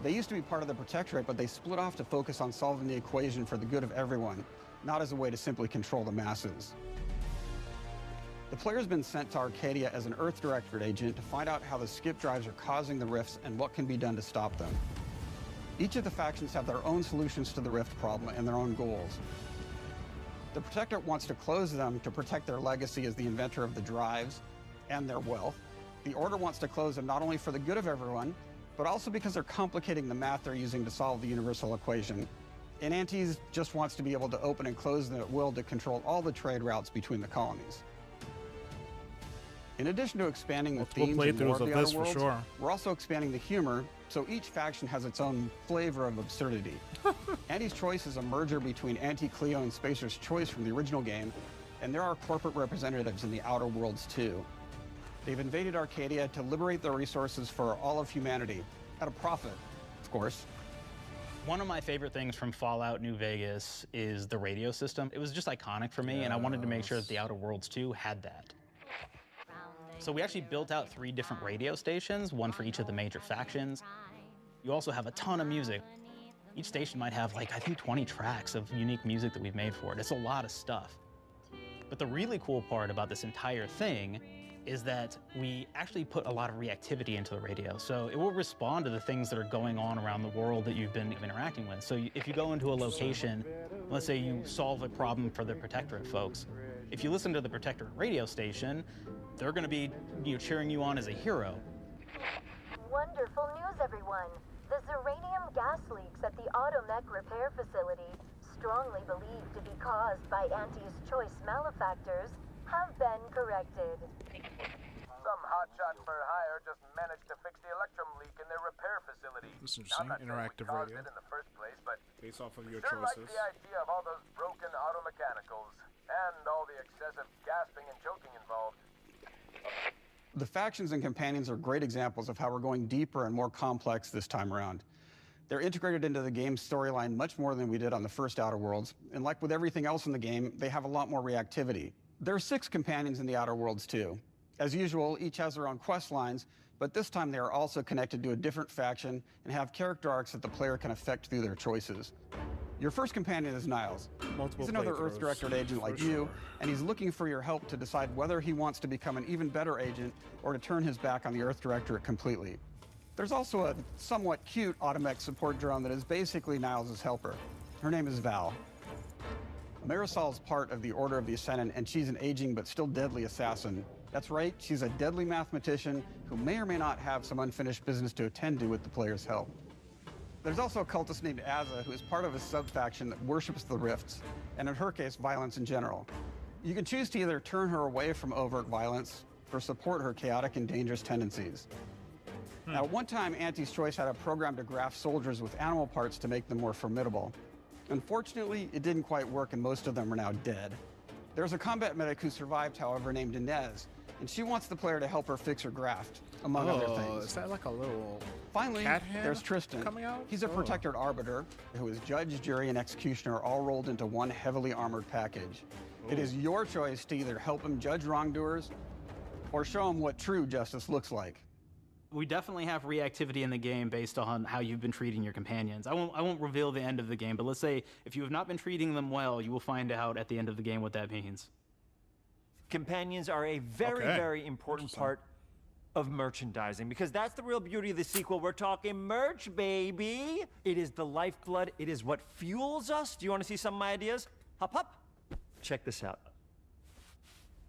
S16: They used to be part of the Protectorate, but they split off to focus on solving the equation for the good of everyone, not as a way to simply control the masses. The player's been sent to Arcadia as an Earth Directorate agent to find out how the skip drives are causing the rifts and what can be done to stop them. Each of the factions have their own solutions to the rift problem and their own goals. The Protectorate wants to close them to protect their legacy as the inventor of the drives and their wealth. The Order wants to close them not only for the good of everyone, but also because they're complicating the math they're using to solve the universal equation. And Antes just wants to be able to open and close them at will to control all the trade routes between the colonies. In addition to expanding the themes and lore of the Outer Worlds, we're also expanding the humor, so each faction has its own flavor of absurdity. Anti's Choice is a merger between Anti-Cleo and Spacer's Choice from the original game, and there are corporate representatives in the Outer Worlds too. They've invaded Arcadia to liberate their resources for all of humanity, at a profit, of course.
S23: One of my favorite things from Fallout New Vegas is the radio system. It was just iconic for me, and I wanted to make sure that the Outer Worlds 2 had that. So we actually built out 3 different radio stations, one for each of the major factions. You also have a ton of music. Each station might have, like, I think 20 tracks of unique music that we've made for it. It's a lot of stuff. But the really cool part about this entire thing is that we actually put a lot of reactivity into the radio. So it will respond to the things that are going on around the world that you've been interacting with. So if you go into a location, let's say you solve a problem for the Protectorate folks, if you listen to the Protectorate radio station, they're going to be cheering you on as a hero.
S9: Wonderful news, everyone. The Zeranium gas leaks at the Automech repair facility, strongly believed to be caused by Anti's Choice malefactors, have been corrected.
S11: Some hotshot for hire just managed to fix the electrum leak in their repair facility.
S1: This is interesting. Interactive radio.
S11: In the first place, but
S1: based off of your
S11: sure
S1: choices.
S11: Like the idea of all those broken automechanicals and all the excessive gasping and choking involved.
S16: The factions and companions are great examples of how we're going deeper and more complex this time around. They're integrated into the game's storyline much more than we did on the first Outer Worlds, and like with everything else in the game, they have a lot more reactivity. There are 6 companions in the Outer Worlds too. As usual, each has their own quest lines, but this time they are also connected to a different faction and have character arcs that the player can affect through their choices. Your first companion is Niles. He's another Earth Directorate agent like you, and he's looking for your help to decide whether he wants to become an even better agent or to turn his back on the Earth Directorate completely. There's also a somewhat cute Automech support drone that is basically Niles' helper. Her name is Val. Marisol is part of the Order of the Ascendant, and she's an aging but still deadly assassin. That's right, she's a deadly mathematician who may or may not have some unfinished business to attend to with the player's help. There's also a cultist named Azza, who is part of a sub-faction that worships the rifts, and in her case, violence in general. You can choose to either turn her away from overt violence or support her chaotic and dangerous tendencies. Now, at one time, Anti's Choice had a program to graft soldiers with animal parts to make them more formidable. Unfortunately, it didn't quite work, and most of them are now dead. There's a combat medic who survived, however, named Inez, and she wants the player to help her fix her graft, among other things.
S1: Is that like a little
S16: Finally,
S1: cat hand
S16: there's Tristan.
S1: coming out?
S16: He's a Protectorate Arbiter who is judge, jury, and executioner all rolled into one heavily armored package. It is your choice to either help him judge wrongdoers or show him what true justice looks like.
S23: We definitely have reactivity in the game based on how you've been treating your companions. I won't reveal the end of the game, but let's say if you have not been treating them well, you will find out at the end of the game what that means.
S13: Companions are a very important part of merchandising, because that's the real beauty of the sequel. We're talking merch, baby. It is the lifeblood. It is what fuels us. Do you want to see some of my ideas? Hop, hop. Check this out.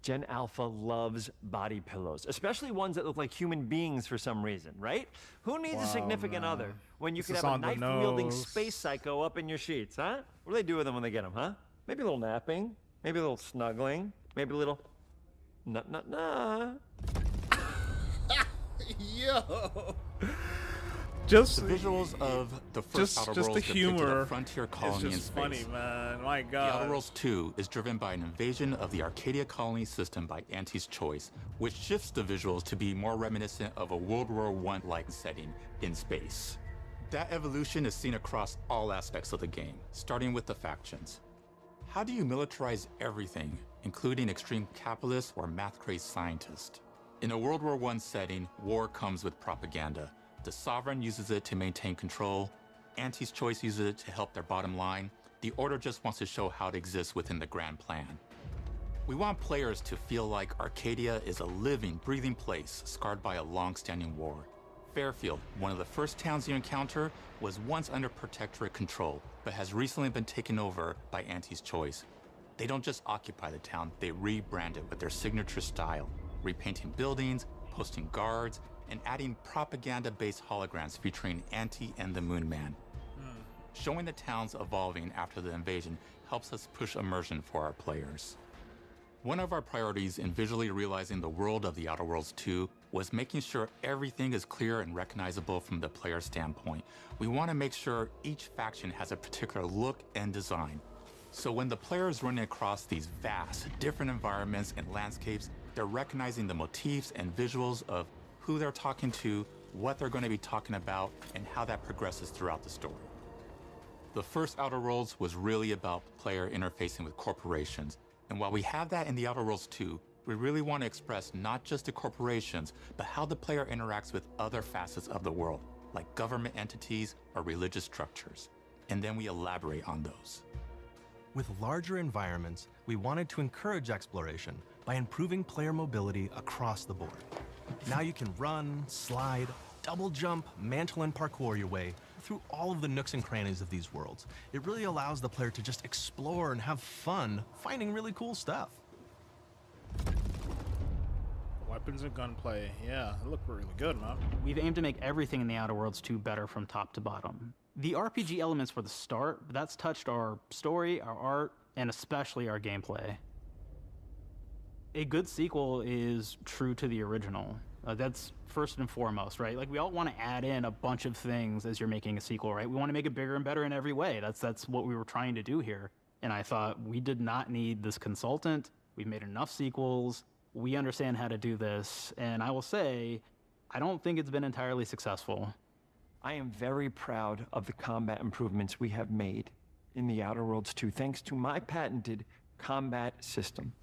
S13: Gen Alpha loves body pillows, especially ones that look like human beings for some reason, right? Who needs a significant other when you could have a knife-wielding space psycho up in your sheets, huh? What do they do with them when they get them, huh? Maybe a little napping, maybe a little snuggling, maybe a little nut.
S1: Yo. Just
S4: the visuals of the first Outer Worlds
S1: the humor
S4: a frontier colony in
S1: just
S4: space.
S1: funny, man. My God.
S4: The Outer Worlds 2 is driven by an invasion of the Arcadia colony system by Anti's Choice, which shifts the visuals to be more reminiscent of a World War I-like setting in space. That evolution is seen across all aspects of the game, starting with the factions. How do you militarize everything, including extreme capitalists or math-crazed scientists? In a World War I setting, war comes with propaganda. The sovereign uses it to maintain control. Auntie's Choice uses it to help their bottom line. The Order just wants to show how it exists within the grand plan. We want players to feel like Arcadia is a living, breathing place scarred by a long-standing war. Fairfield, one of the first towns you encounter, was once under protectorate control, but has recently been taken over by Auntie's Choice. They don't just occupy the town, they rebrand it with their signature style, repainting buildings, posting guards, and adding propaganda-based holograms featuring Auntie and the Moon Man. Showing the towns evolving after the invasion helps us push immersion for our players. One of our priorities in visually realizing the world of The Outer Worlds 2 was making sure everything is clear and recognizable from the player standpoint. We want to make sure each faction has a particular look and design. So when the player is running across these vast, different environments and landscapes, they're recognizing the motifs and visuals of who they're talking to, what they're going to be talking about, and how that progresses throughout the story. The first Outer Worlds was really about player interfacing with corporations. And while we have that in The Outer Worlds 2, we really want to express not just the corporations, but how the player interacts with other facets of the world, like government entities or religious structures. And then we elaborate on those.
S7: With larger environments, we wanted to encourage exploration by improving player mobility across the board. Now you can run, slide, double jump, mantle, and parkour your way through all of the nooks and crannies of these worlds. It really allows the player to just explore and have fun finding really cool stuff.
S1: Weapons and gunplay, yeah, they look really good, man.
S23: We've aimed to make everything in The Outer Worlds 2 better from top to bottom. The RPG elements were the start, but that's touched our story, our art, and especially our gameplay. A good sequel is true to the original. That's first and foremost, right? Like, we all want to add in a bunch of things as you're making a sequel, right? We want to make it bigger and better in every way. That's what we were trying to do here. And I thought, we did not need this consultant. We've made enough sequels. We understand how to do this. And I will say, I don't think it's been entirely successful.
S13: I am very proud of the combat improvements we have made in The Outer Worlds 2, thanks to my patented combat system.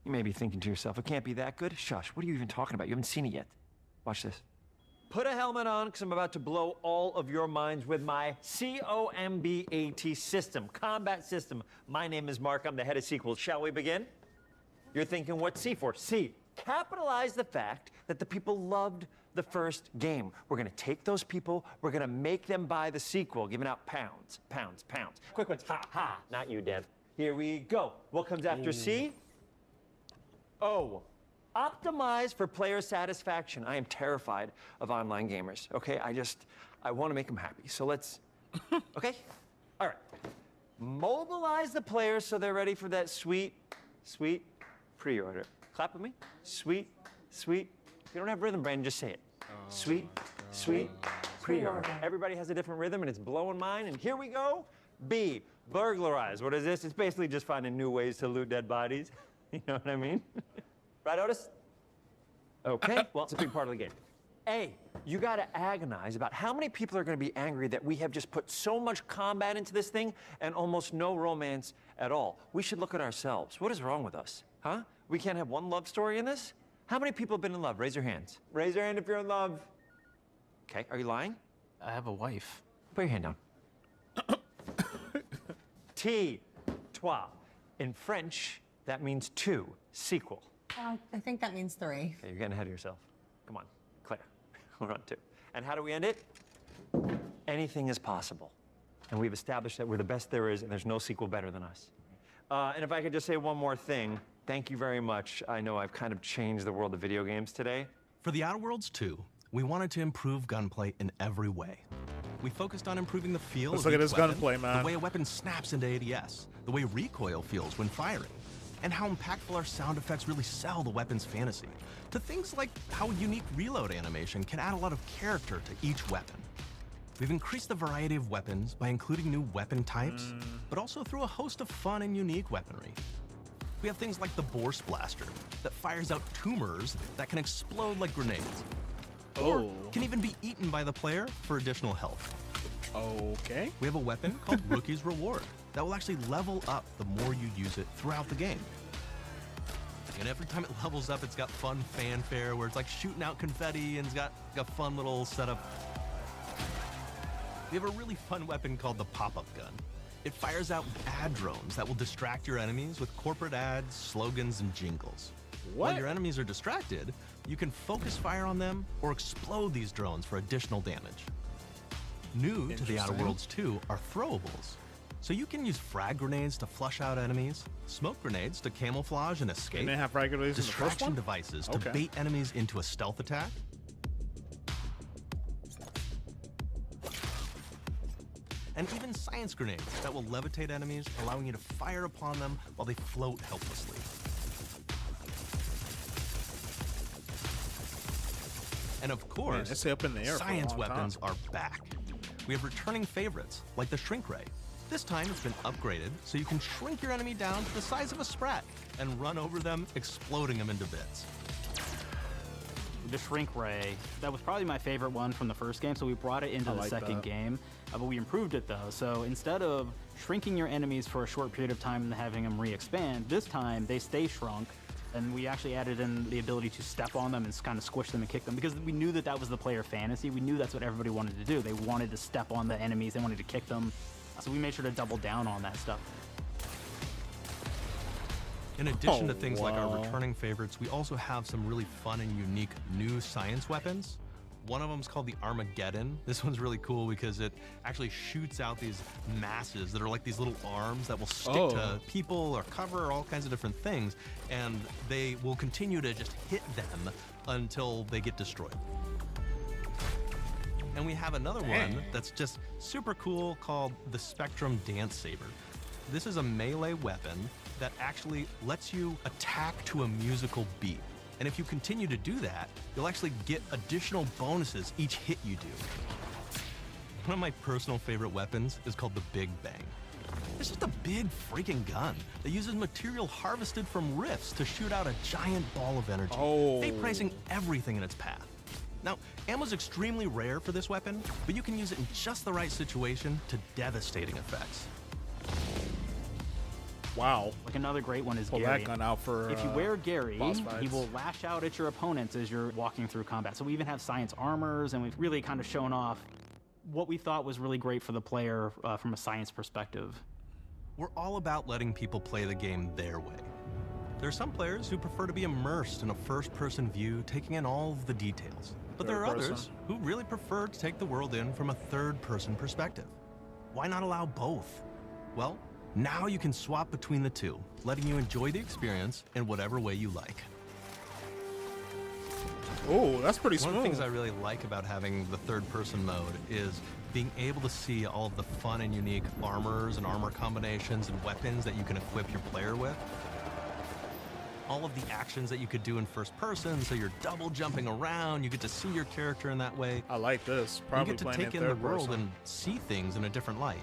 S13: You may be thinking to yourself, it can't be that good? Shush, what are you even talking about? You haven't seen it yet. Watch this. Put a helmet on, because I'm about to blow all of your minds with my COMBAT system, combat system. My name is Mark, I'm the head of sequels. Shall we begin? You're thinking, what's C for? C, capitalize the fact that the people loved the first game. We're gonna take those people, we're gonna make them buy the sequel, giving out pounds, pounds, pounds. Quick ones, ha, ha, not you, Dan. Here we go. What comes after C? O, optimize for player satisfaction. I am terrified of online gamers, okay? I wanna make them happy, so let's, okay? All right. Mobilize the players so they're ready for that sweet, sweet pre-order. Clap with me. Sweet, sweet. If you don't have rhythm, Brandon, just say it. Sweet, sweet pre-order. Everybody has a different rhythm, and it's blowing mine, and here we go. B, burglarize. What is this? It's basically just finding new ways to loot dead bodies. You know what I mean? Right, Otis? Okay, well, it's a big part of the game. A, you gotta agonize about how many people are gonna be angry that we have just put so much combat into this thing and almost no romance at all. We should look at ourselves. What is wrong with us, huh? We can't have one love story in this? How many people have been in love? Raise your hands. Raise your hand if you're in love. Okay, are you lying?
S23: I have a wife.
S13: Put your hand down. T, trois. In French, that means two, sequel.
S18: I think that means 3.
S13: Okay, you're getting ahead of yourself. Come on, Claire. We're on 2. And how do we end it? Anything is possible. And we've established that we're the best there is, and there's no sequel better than us. And if I could just say one more thing, thank you very much. I know I've kind of changed the world of video games today.
S7: For The Outer Worlds 2, we wanted to improve gunplay in every way. We focused on improving the feel
S1: Let's
S7: of
S1: look at
S7: each
S1: his
S7: weapon,
S1: gunplay, man.
S7: the way a weapon snaps into ADS, the way recoil feels when firing, and how impactful our sound effects really sell the weapon's fantasy, to things like how unique reload animation can add a lot of character to each weapon. We've increased the variety of weapons by including new weapon types, but also through a host of fun and unique weaponry. We have things like the Bourse Blaster that fires out tumors that can explode like grenades. Or can even be eaten by the player for additional health.
S1: Okay.
S7: We have a weapon called Rookie's Reward that will actually level up the more you use it throughout the game. And every time it levels up, it's got fun fanfare where it's like shooting out confetti and it's got a fun little setup. We have a really fun weapon called the pop-up gun. It fires out ad drones that will distract your enemies with corporate ads, slogans, and jingles.
S1: What?
S7: While your enemies are distracted, you can focus fire on them or explode these drones for additional damage. New to the Outer Worlds 2 are throwables. So you can use frag grenades to flush out enemies, smoke grenades to camouflage and escape,
S1: And they have frag grenades in the first
S7: distraction
S1: one?
S7: devices to
S1: Okay.
S7: bait enemies into a stealth attack, and even science grenades that will levitate enemies, allowing you to fire upon them while they float helplessly. And of course,
S1: Man, they stay up in the air for a
S7: science
S1: long
S7: weapons
S1: time.
S7: are back. We have returning favorites, like the shrink ray. This time it's been upgraded so you can shrink your enemy down to the size of a sprat and run over them, exploding them into bits.
S23: The shrink ray, that was probably my favorite one from the first game, so we brought it into
S1: I
S23: the
S1: like
S23: second
S1: that.
S23: game, but we improved it though. So instead of shrinking your enemies for a short period of time and then having them re-expand, this time they stay shrunk, and we actually added in the ability to step on them and kind of squish them and kick them, because we knew that that was the player fantasy. We knew that's what everybody wanted to do. They wanted to step on the enemies, they wanted to kick them, so we made sure to double down on that stuff.
S7: In addition to things like our
S1: wow.
S7: returning favorites, we also have some really fun and unique new science weapons. One of them is called the Armageddon. This one's really cool because it actually shoots out these masses that are like these little arms that will stick to people or cover or all kinds of different things, and they will continue to just hit them until they get destroyed. And we have another one that's just super cool called the Spectrum Dance Saber. This is a melee weapon that actually lets you attack to a musical beat. And if you continue to do that, you'll actually get additional bonuses each hit you do. One of my personal favorite weapons is called the Big Bang. It's just a big freaking gun that uses material harvested from rifts to shoot out a giant ball of energy, vaporizing everything in its path. Now, ammo's extremely rare for this weapon, but you can use it in just the right situation to devastating effects.
S1: Wow.
S23: Like another great one is
S1: Pull
S23: Gary.
S1: that gun out for
S23: If you wear Gary,
S1: boss
S23: he
S1: fights.
S23: will lash out at your opponents as you're walking through combat. So we even have science armors, and we've really kind of shown off what we thought was really great for the player from a science perspective.
S7: We're all about letting people play the game their way. There are some players who prefer to be immersed in a first-person view, taking in all of the details. But there are
S1: Third person.
S7: others who really prefer to take the world in from a third-person perspective. Why not allow both? Well, now you can swap between the two, letting you enjoy the experience in whatever way you like.
S1: Oh, that's pretty smooth.
S7: One of the things I really like about having the third-person mode is being able to see all of the fun and unique armors and armor combinations and weapons that you can equip your player with. All of the actions that you could do in first person, so you're double jumping around, you get to see your character in that way.
S1: I like this.
S7: You
S1: Probably
S7: get to
S1: playing
S7: take
S1: in
S7: in the
S1: third
S7: world
S1: person.
S7: and see things in a different light.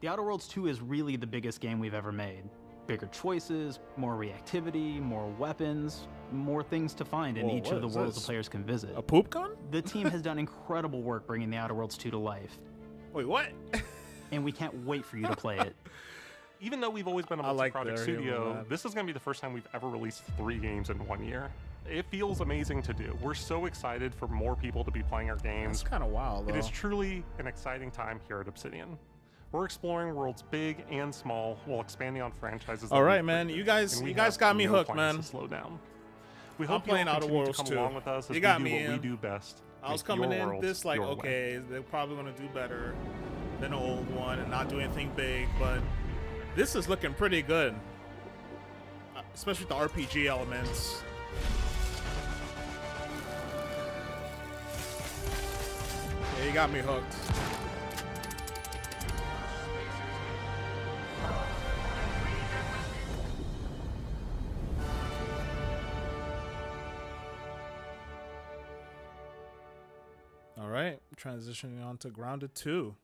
S23: The Outer Worlds 2 is really the biggest game we've ever made. Bigger choices, more reactivity, more weapons, more things to find in
S1: Whoa,
S23: each
S1: what
S23: of the
S1: is
S23: worlds
S1: this?
S23: the players can visit.
S1: A poop gun?
S23: The team has done incredible work bringing the Outer Worlds 2 to life.
S1: Wait, what?
S23: And we can't wait for you to play it.
S15: Even though we've always been a
S1: I like
S15: multi-project
S1: their humor,
S15: studio,
S1: man.
S15: this is going to be the first time we've ever released 3 games in 1 year. It feels amazing to do. We're so excited for more people to be playing our games.
S1: That's kind of wild, though.
S15: It is truly an exciting time here at Obsidian. We're exploring worlds big and small while expanding on franchises. that
S1: All right,
S15: we've
S1: man.
S15: created,
S1: You guys
S15: and we
S1: got
S15: have
S1: me
S15: no
S1: hooked,
S15: plans
S1: man.
S15: to slow down. We
S1: I'm
S15: hope
S1: playing
S15: you'll
S1: Outer
S15: continue
S1: Worlds
S15: to come
S1: 2.
S15: along with us as
S1: You got
S15: we do
S1: me
S15: what we
S1: in.
S15: do best.
S1: I was
S15: Make
S1: coming
S15: your
S1: in
S15: world
S1: this like,
S15: your way.
S1: okay, they're probably going to do better than the old one and not do anything big, but this is looking pretty good. Especially with the RPG elements. Yeah, you got me hooked. All right, transitioning on to Grounded 2.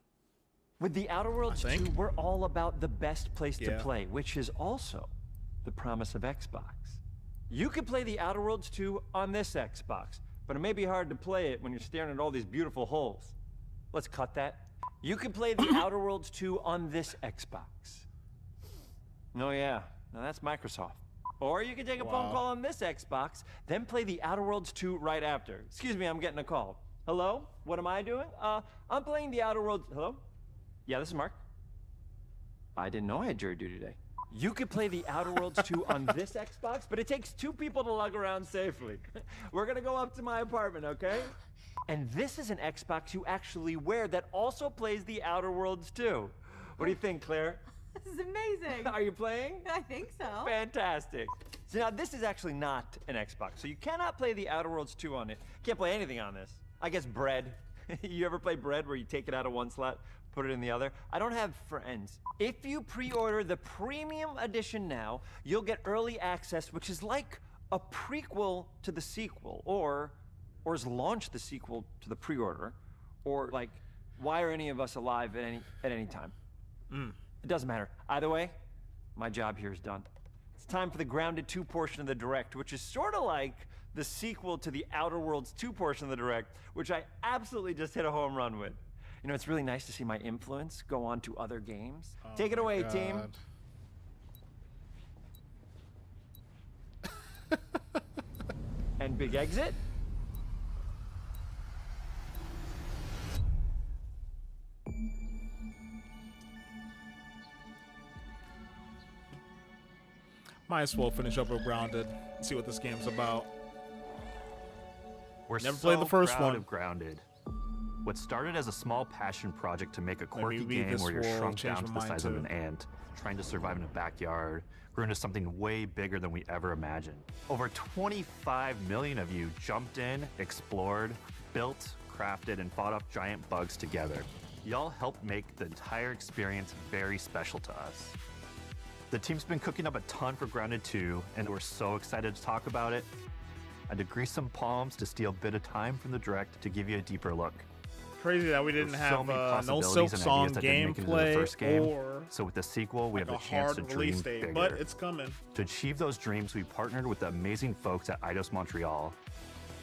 S13: With the Outer Worlds 2, we're all about the best place to
S1: Yeah.
S13: play, which is also the promise of Xbox. You can play the Outer Worlds 2 on this Xbox, but it may be hard to play it when you're staring at all these beautiful holes. let's cut that. You can play The Outer Worlds 2 on this Xbox. Oh yeah, now that's Microsoft. Or you can take a phone call on this Xbox, then play The Outer Worlds 2 right after. Excuse me, I'm getting a call. Hello? What am I doing? I'm playing The Outer Worlds. Hello? Yeah, this is Mark. I didn't know I had jury duty today. You could play The Outer Worlds 2 on this Xbox, but it takes 2 people to lug around safely. We're gonna go up to my apartment, okay? And this is an Xbox you actually wear that also plays The Outer Worlds 2. What do you think, Claire?
S2: This is amazing.
S13: Are you playing?
S2: I think so.
S13: Fantastic. So now this is actually not an Xbox, so you cannot play The Outer Worlds 2 on it. Can't play anything on this. I guess Bread. You ever play Bread where you take it out of one slot, put it in the other? I don't have friends. If you pre-order the premium edition now, you'll get early access, which is like a prequel to the sequel, or is launch the sequel to the pre-order, or like, why are any of us alive at any time? It doesn't matter. Either way, my job here is done. It's time for the Grounded 2 portion of the Direct, which is sort of like the sequel to the Outer Worlds 2 portion of the Direct, which I absolutely just hit a home run with. You know, it's really nice to see my influence go on to other games. Take it away, team. And big exit.
S1: Might as well finish up with Grounded and see what this game's about.
S5: We're
S1: Never
S5: so
S1: played the first
S5: proud
S1: one.
S5: of Grounded. What started as a small passion project to make a quirky
S1: Maybe
S5: game
S1: this
S5: where you're
S1: will
S5: shrunk
S1: change
S5: down to
S1: my
S5: the
S1: mind
S5: size of
S1: too.
S5: an ant, trying to survive in a backyard, grew into something way bigger than we ever imagined. Over 25 million of you jumped in, explored, built, crafted, and fought off giant bugs together. Y'all helped make the entire experience very special to us. The team's been cooking up a ton for Grounded 2, and we're so excited to talk about it. I had to grease some palms to steal a bit of time from the Direct to give you a deeper look.
S1: Crazy that we didn't
S5: There's
S1: have
S5: so many
S1: no
S5: possibilities
S1: Silk
S5: and
S1: Song
S5: ideas that didn't make it into the
S1: gameplay
S5: first game.
S1: or
S5: So with the sequel, we
S1: like
S5: have
S1: a
S5: the chance to
S1: hard
S5: dream
S1: release date,
S5: bigger.
S1: but it's coming.
S5: To achieve those dreams, we partnered with the amazing folks at Eidos Montreal.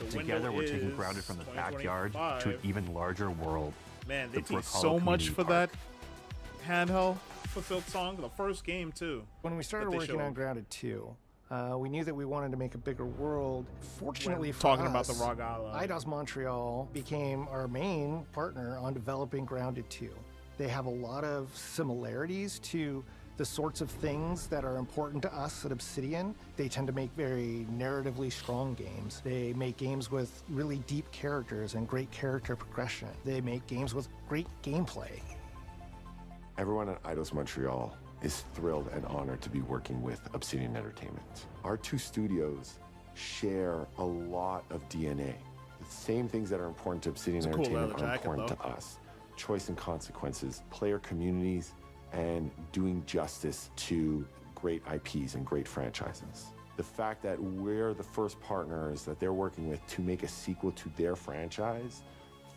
S1: The
S5: Together,
S1: window
S5: we're taking
S1: is
S5: Grounded from the backyard to an
S1: 2025.
S5: even larger world.
S1: Man,
S5: the
S1: they teach
S5: Brook
S1: so
S5: Hollow
S1: much
S5: Community
S1: for
S5: Park.
S1: that handheld fulfilled song. The first game too.
S12: When we started
S1: that they
S12: working
S1: showed.
S12: on Grounded 2, we knew that we wanted to make a bigger world. Fortunately for
S1: talking
S12: us,
S1: about the Rock Island.
S12: Eidos Montreal became our main partner on developing Grounded 2. They have a lot of similarities to the sorts of things that are important to us at Obsidian. They tend to make very narratively strong games. They make games with really deep characters and great character progression. They make games with great gameplay.
S22: Everyone at Eidos Montreal is thrilled and honored to be working with Obsidian Entertainment. Our two studios share a lot of DNA. The same things that are important to Obsidian
S1: It's a cool
S22: Entertainment
S1: leather
S22: are
S1: jacket,
S22: important
S1: though.
S22: to us. Choice and consequences, player communities, and doing justice to great IPs and great franchises. The fact that we're the first partners that they're working with to make a sequel to their franchise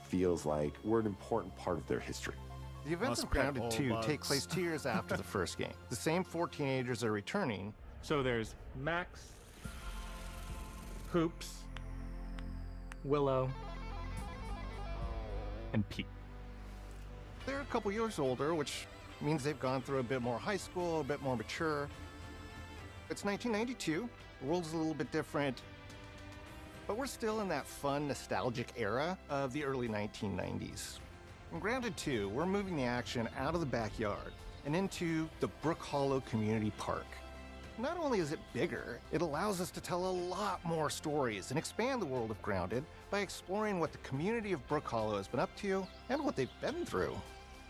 S22: feels like we're an important part of their history.
S12: The events of Grounded 2 take place 2 years after the first game. The same 4 teenagers are returning.
S23: So there's Max, Hoops,
S12: Willow,
S5: and Pete.
S12: They're a couple years older, which means they've gone through a bit more high school, a bit more mature. It's 1992. The world's a little bit different, but we're still in that fun, nostalgic era of the early 1990s. In Grounded 2, we're moving the action out of the backyard and into the Brook Hollow Community Park. Not only is it bigger, it allows us to tell a lot more stories and expand the world of Grounded by exploring what the community of Brook Hollow has been up to and what they've been through.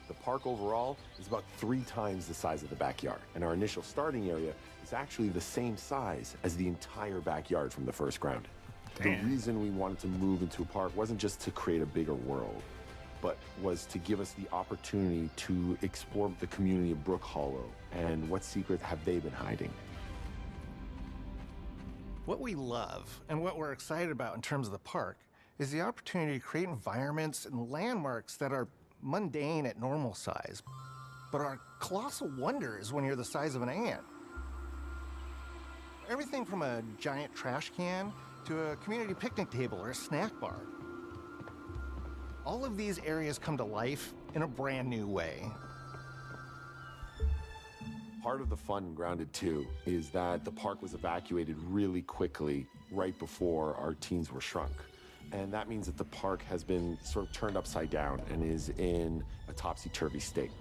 S22: The park overall is about 3 times the size of the backyard, and our initial starting area is actually the same size as the entire backyard from the first Grounded. The reason we wanted to move into a park wasn't just to create a bigger world, but was to give us the opportunity to explore the community of Brook Hollow and what secrets have they been hiding.
S12: What we love and what we're excited about in terms of the park is the opportunity to create environments and landmarks that are mundane at normal size, but are colossal wonders when you're the size of an ant. Everything from a giant trash can to a community picnic table or a snack bar. all of these areas come to life in a brand new way.
S22: Part of the fun in Grounded 2 is that the park was evacuated really quickly right before our teens were shrunk. And that means that the park has been sort of turned upside down and is in a topsy-turvy state.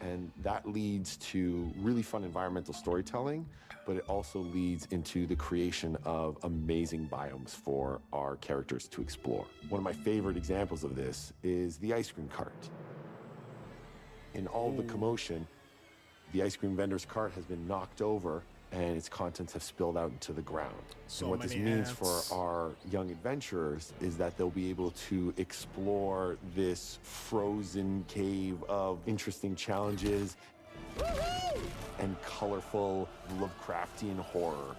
S22: And that leads to really fun environmental storytelling, but it also leads into the creation of amazing biomes for our characters to explore. One of my favorite examples of this is the ice cream cart. In all the commotion, the ice cream vendor's cart has been knocked over and its contents have spilled out into the ground.
S1: So
S22: and what this
S1: many
S22: means
S1: ants.
S22: for our young adventurers is that they'll be able to explore this frozen cave of interesting challenges and colorful Lovecraftian horror.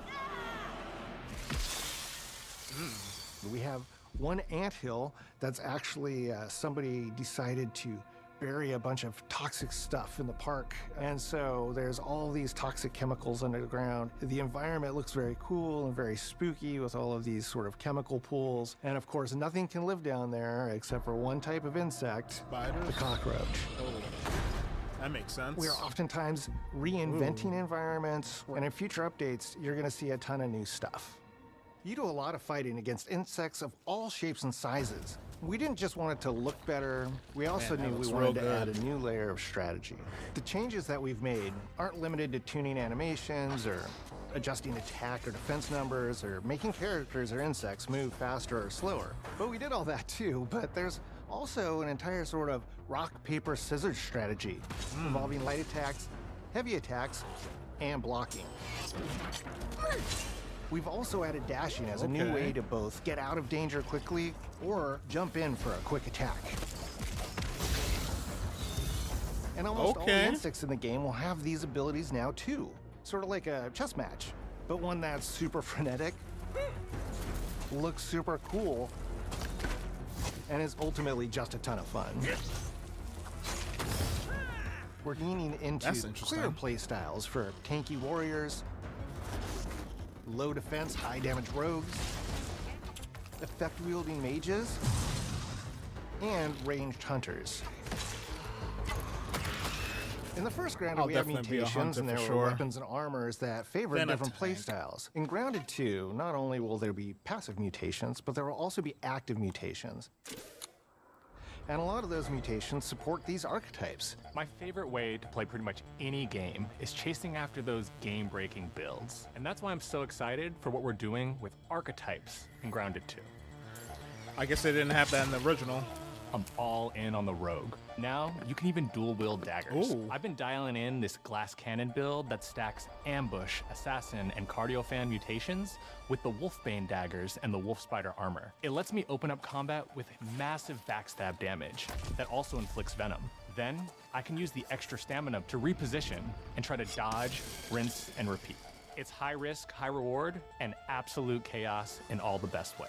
S12: We have one anthill that's actually somebody decided to bury a bunch of toxic stuff in the park. And so there's all these toxic chemicals underground. The environment looks very cool and very spooky with all of these sort of chemical pools. And of course, nothing can live down there except for one type of insect,
S1: Spiders?
S12: the cockroach.
S1: Oh, that makes sense.
S12: We are oftentimes reinventing environments, and in future updates, you're gonna see a ton of new stuff. You do a lot of fighting against insects of all shapes and sizes. We didn't just want it to look better, we also
S1: Man, that
S12: knew we
S1: looks
S12: wanted
S1: real
S12: to add
S1: good.
S12: a new layer of strategy. The changes that we've made aren't limited to tuning animations or adjusting attack or defense numbers or making characters or insects move faster or slower. But we did all that too, but there's also an entire sort of rock, paper, scissors strategy involving light attacks, heavy attacks, and blocking. We've also added dashing as a new
S1: Okay.
S12: way to both get out of danger quickly or jump in for a quick attack. And almost all the
S1: Okay.
S12: insects in the game will have these abilities now too. Sort of like a chess match, but one that's super frenetic, looks super cool, and is ultimately just a ton of fun. We're leaning into
S1: That's interesting.
S12: clear play styles for tanky warriors, low defense, high damage rogues, effect wielding mages, and ranged hunters. In the first Grounded,
S1: I'll
S12: we have
S1: definitely be a
S12: mutations,
S1: hunter
S12: and there
S1: for
S12: were
S1: sure.
S12: weapons and armors that favored
S1: Then a
S12: different play
S1: tank.
S12: styles. In Grounded 2, not only will there be passive mutations, but there will also be active mutations. And a lot of those mutations support these archetypes.
S3: My favorite way to play pretty much any game is chasing after those game-breaking builds. And that's why I'm so excited for what we're doing with archetypes in Grounded 2.
S1: I guess they didn't have that in the original.
S3: I'm all in on the rogue. Now, you can even dual-wield daggers.
S1: Ooh.
S3: I've been dialing in this glass cannon build that stacks ambush, assassin, and cardiofan mutations with the wolfbane daggers and the wolf spider armor. It lets me open up combat with massive backstab damage that also inflicts venom. Then, I can use the extra stamina to reposition and try to dodge, rinse, and repeat. It's high risk, high reward, and absolute chaos in all the best way.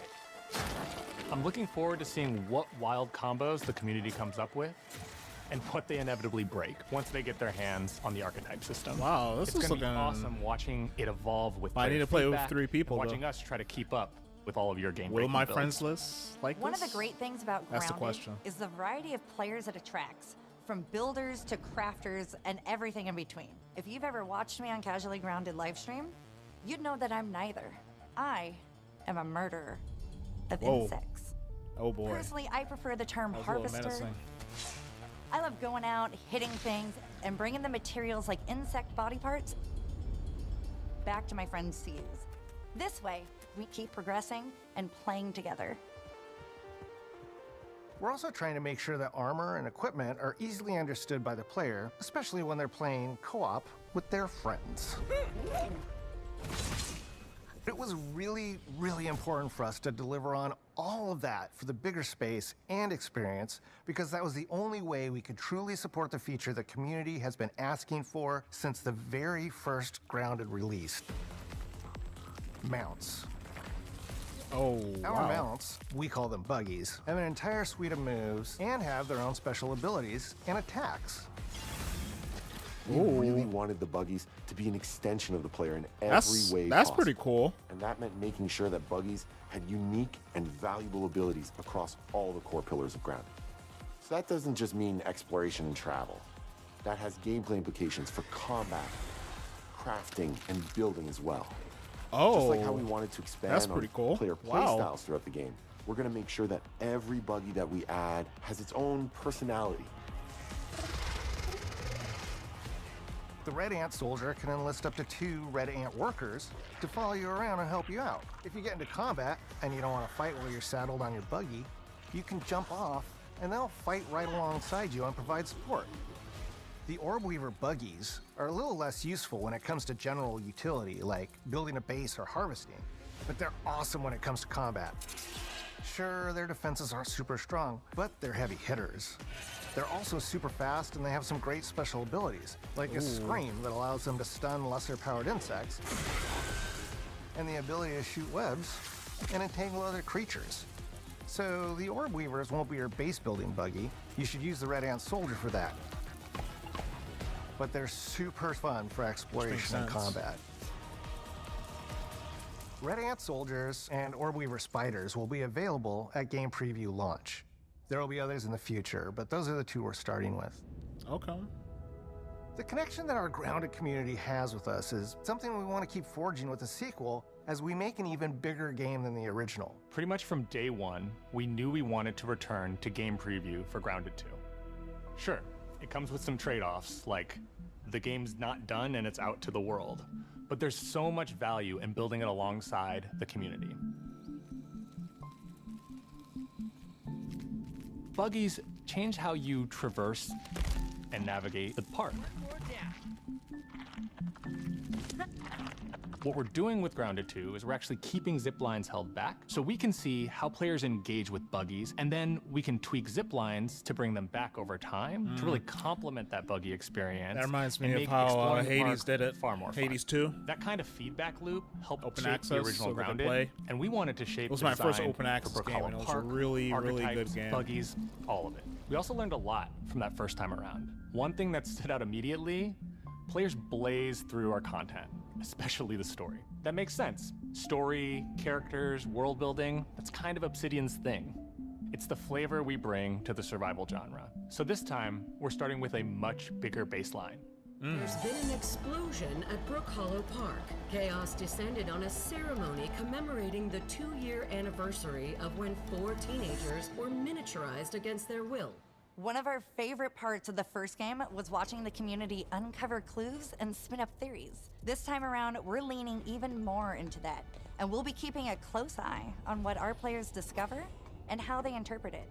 S3: I'm looking forward to seeing what wild combos the community comes up with and what they inevitably break once they get their hands on the archetype system.
S1: Wow, this
S3: it's
S1: is
S3: gonna be
S1: looking
S3: awesome watching it evolve with
S1: But I need
S3: player
S1: to play with
S3: feedback
S1: 3 people,
S3: and watching
S1: though.
S3: us try to keep up with all of your game.
S1: Will my
S3: builds.
S1: friends list like
S2: One
S1: this?
S2: of the great things about
S1: That's the
S2: Grounded
S1: question.
S2: is the variety of players it attracts, from builders to crafters and everything in between. If you've ever watched me on Casually Grounded livestream, you'd know that I'm neither. I am a murderer of
S1: Whoa.
S2: insects.
S1: Oh boy.
S2: Personally, I prefer the term
S1: That was a little
S2: harvester.
S1: menacing.
S2: I love going out, hitting things, and bringing the materials like insect body parts back to my friends to use. This way, we keep progressing and playing together.
S12: We're also trying to make sure that armor and equipment are easily understood by the player, especially when they're playing co-op with their friends. It was really, really important for us to deliver on all of that for the bigger space and experience, because that was the only way we could truly support the feature the community has been asking for since the very first Grounded release. Mounts.
S1: Oh,
S12: Our
S1: wow.
S12: mounts, we call them buggies, have an entire suite of moves and have their own special abilities and attacks.
S22: We
S1: Ooh.
S22: really wanted the buggies to be an extension of the player in every way
S1: That's
S22: possible.
S1: pretty cool.
S22: And that meant making sure that buggies had unique and valuable abilities across all the core pillars of Grounded. So that doesn't just mean exploration and travel. That has gameplay implications for combat, crafting, and building as well.
S1: Oh,
S22: Just like how we wanted to expand
S1: that's
S22: on
S1: pretty cool.
S22: player
S1: Wow.
S22: playstyles throughout the game, we're going to make sure that every buggy that we add has its own personality.
S12: The Red Ant Soldier can enlist up to 2 Red Ant workers to follow you around and help you out. If you get into combat and you don't want to fight while you're saddled on your buggy, you can jump off and they'll fight right alongside you and provide support. The Orb Weaver buggies are a little less useful when it comes to general utility, like building a base or harvesting, but they're awesome when it comes to combat. Sure, their defenses aren't super strong, but they're heavy hitters. They're also super fast, and they have some great special abilities, like a scream that allows them to stun lesser-powered insects, and the ability to shoot webs and entangle other creatures. So the Orb Weavers won't be your base-building buggy. You should use the Red Ant Soldier for that. But they're super fun for exploration and combat. Red Ant Soldiers and Orb Weaver Spiders will be available at game preview launch. There will be others in the future, but those are the 2 we're starting with.
S1: Okay.
S12: The connection that our Grounded community has with us is something we want to keep forging with the sequel as we make an even bigger game than the original.
S3: Pretty much from day one, we knew we wanted to return to game preview for Grounded 2. Sure, it comes with some trade-offs, like the game's not done and it's out to the world, but there's so much value in building it alongside the community. Buggies change how you traverse and navigate the park. What we're doing with Grounded 2 is we're actually keeping zip lines held back so we can see how players engage with buggies, and then we can tweak zip lines to bring them back over time to really complement that buggy experience.
S1: That reminds me
S3: and
S1: of
S3: make
S1: how
S3: exploring the
S1: Hades
S3: park
S1: did it.
S3: far more fun.
S1: Hades 2.
S3: That kind of feedback loop helped
S1: Open
S3: shape
S1: access,
S3: the original
S1: so we could
S3: Grounded,
S1: play.
S3: and we wanted to shape
S1: It was
S3: the
S1: my first
S3: design
S1: open access
S3: for Brook
S1: game,
S3: Hollow
S1: and it was a
S3: Park,
S1: really, really good
S3: archetypes,
S1: game.
S3: Buggies, all of it. We also learned a lot from that first time around. One thing that stood out immediately, players blaze through our content, especially the story. That makes sense. Story, characters, world building, that's kind of Obsidian's thing. It's the flavor we bring to the survival genre. So this time, we're starting with a much bigger baseline.
S6: There's been an explosion at Brook Hollow Park. Chaos descended on a ceremony commemorating the 2-year anniversary of when 4 teenagers were miniaturized against their will.
S2: One of our favorite parts of the first game was watching the community uncover clues and spin up theories. This time around, we're leaning even more into that, and we'll be keeping a close eye on what our players discover and how they interpret it.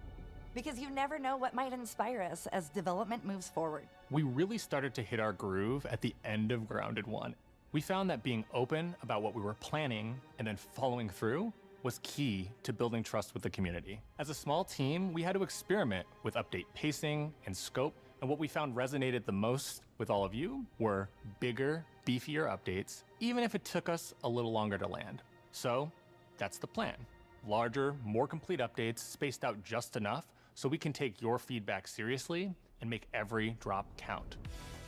S2: Because you never know what might inspire us as development moves forward.
S3: We really started to hit our groove at the end of Grounded 1. We found that being open about what we were planning and then following through was key to building trust with the community. As a small team, we had to experiment with update pacing and scope, and what we found resonated the most with all of you were bigger, beefier updates, even if it took us a little longer to land. So that's the plan. Larger, more complete updates spaced out just enough so we can take your feedback seriously and make every drop count.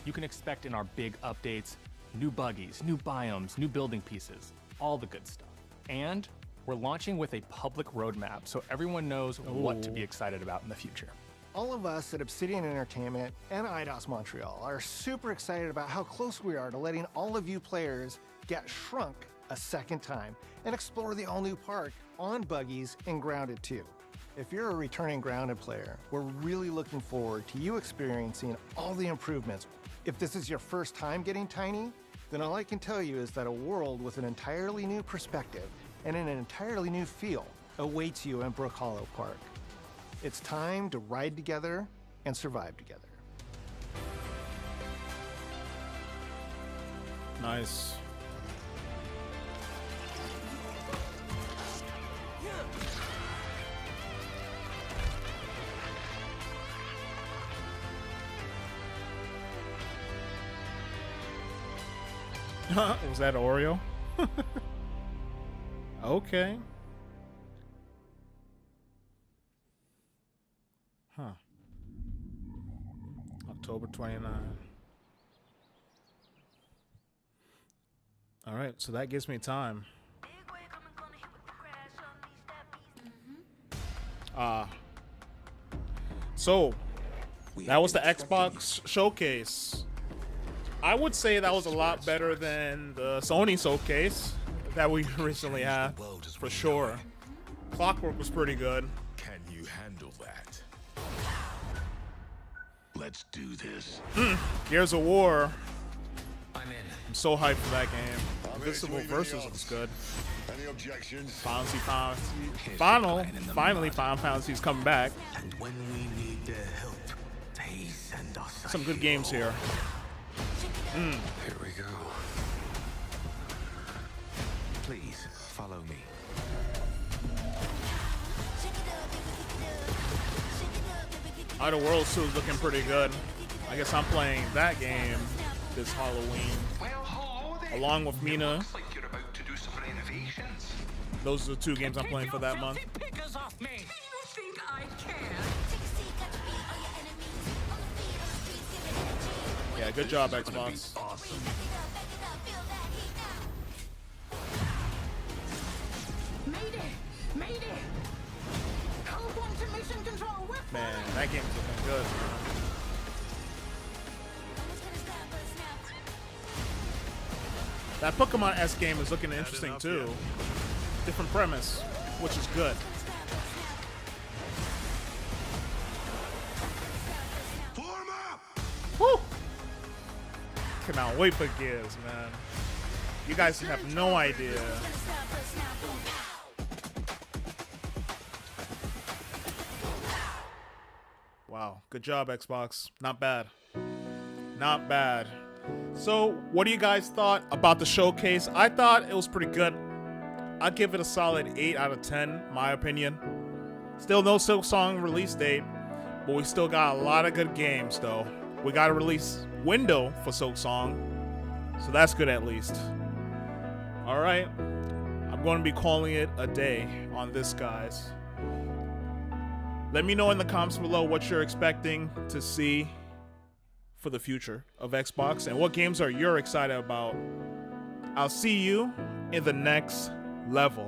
S3: You can expect in our big updates, new buggies, new biomes, new building pieces, all the good stuff. And we're launching with a public roadmap so everyone knows what to be excited about in the future.
S12: All of us at Obsidian Entertainment and IDOS Montreal are super excited about how close we are to letting all of you players get shrunk a second time and explore the all-new park on buggies in Grounded 2. If you're a returning Grounded player, we're really looking forward to you experiencing all the improvements. If this is your first time getting Tiny, then all I can tell you is that a world with an entirely new perspective and an entirely new feel awaits you in Brook Hollow Park. It's time to ride together and survive together.
S1: Nice. Was that Oreo? Okay. Huh. October 29. All right, so that gives me time. So that was the Xbox showcase. I would say that was a lot better than the Sony showcase that we recently had, for sure. Clockwork was pretty good.
S8: Can you handle that? Let's do this.
S1: Gears of War.
S8: I'm in.
S1: I'm so hyped for that game. Invisible Versus looks good.
S8: Any objections?
S1: Finally, Final Fantasy's coming back.
S8: And when we need their help, they send us.
S1: Some good games here.
S8: Here we go. Please follow me.
S1: Outer Worlds 2 is looking pretty good. I guess I'm playing that game this Halloween, along with Mina. Those are the 2 games I'm playing for that month. Yeah, good job, Xbox.
S8: Awesome.
S1: Man, that game's looking good. That Pokemon S game is looking interesting too. Different premise, which is good. Woo! Cannot wait for Gears, man. You guys have no idea. Wow, good job, Xbox. Not bad. Not bad. So, what do you guys thought about the showcase? I thought it was pretty good. I'd give it a solid 8 out of 10, my opinion. Still no Silksong release date, but we still got a lot of good games, though. We got a release window for Silksong, so that's good at least. All right, I'm going to be calling it a day on this, guys. Let me know in the comments below what you're expecting to see for the future of Xbox and what games are you excited about. I'll see you in the next level.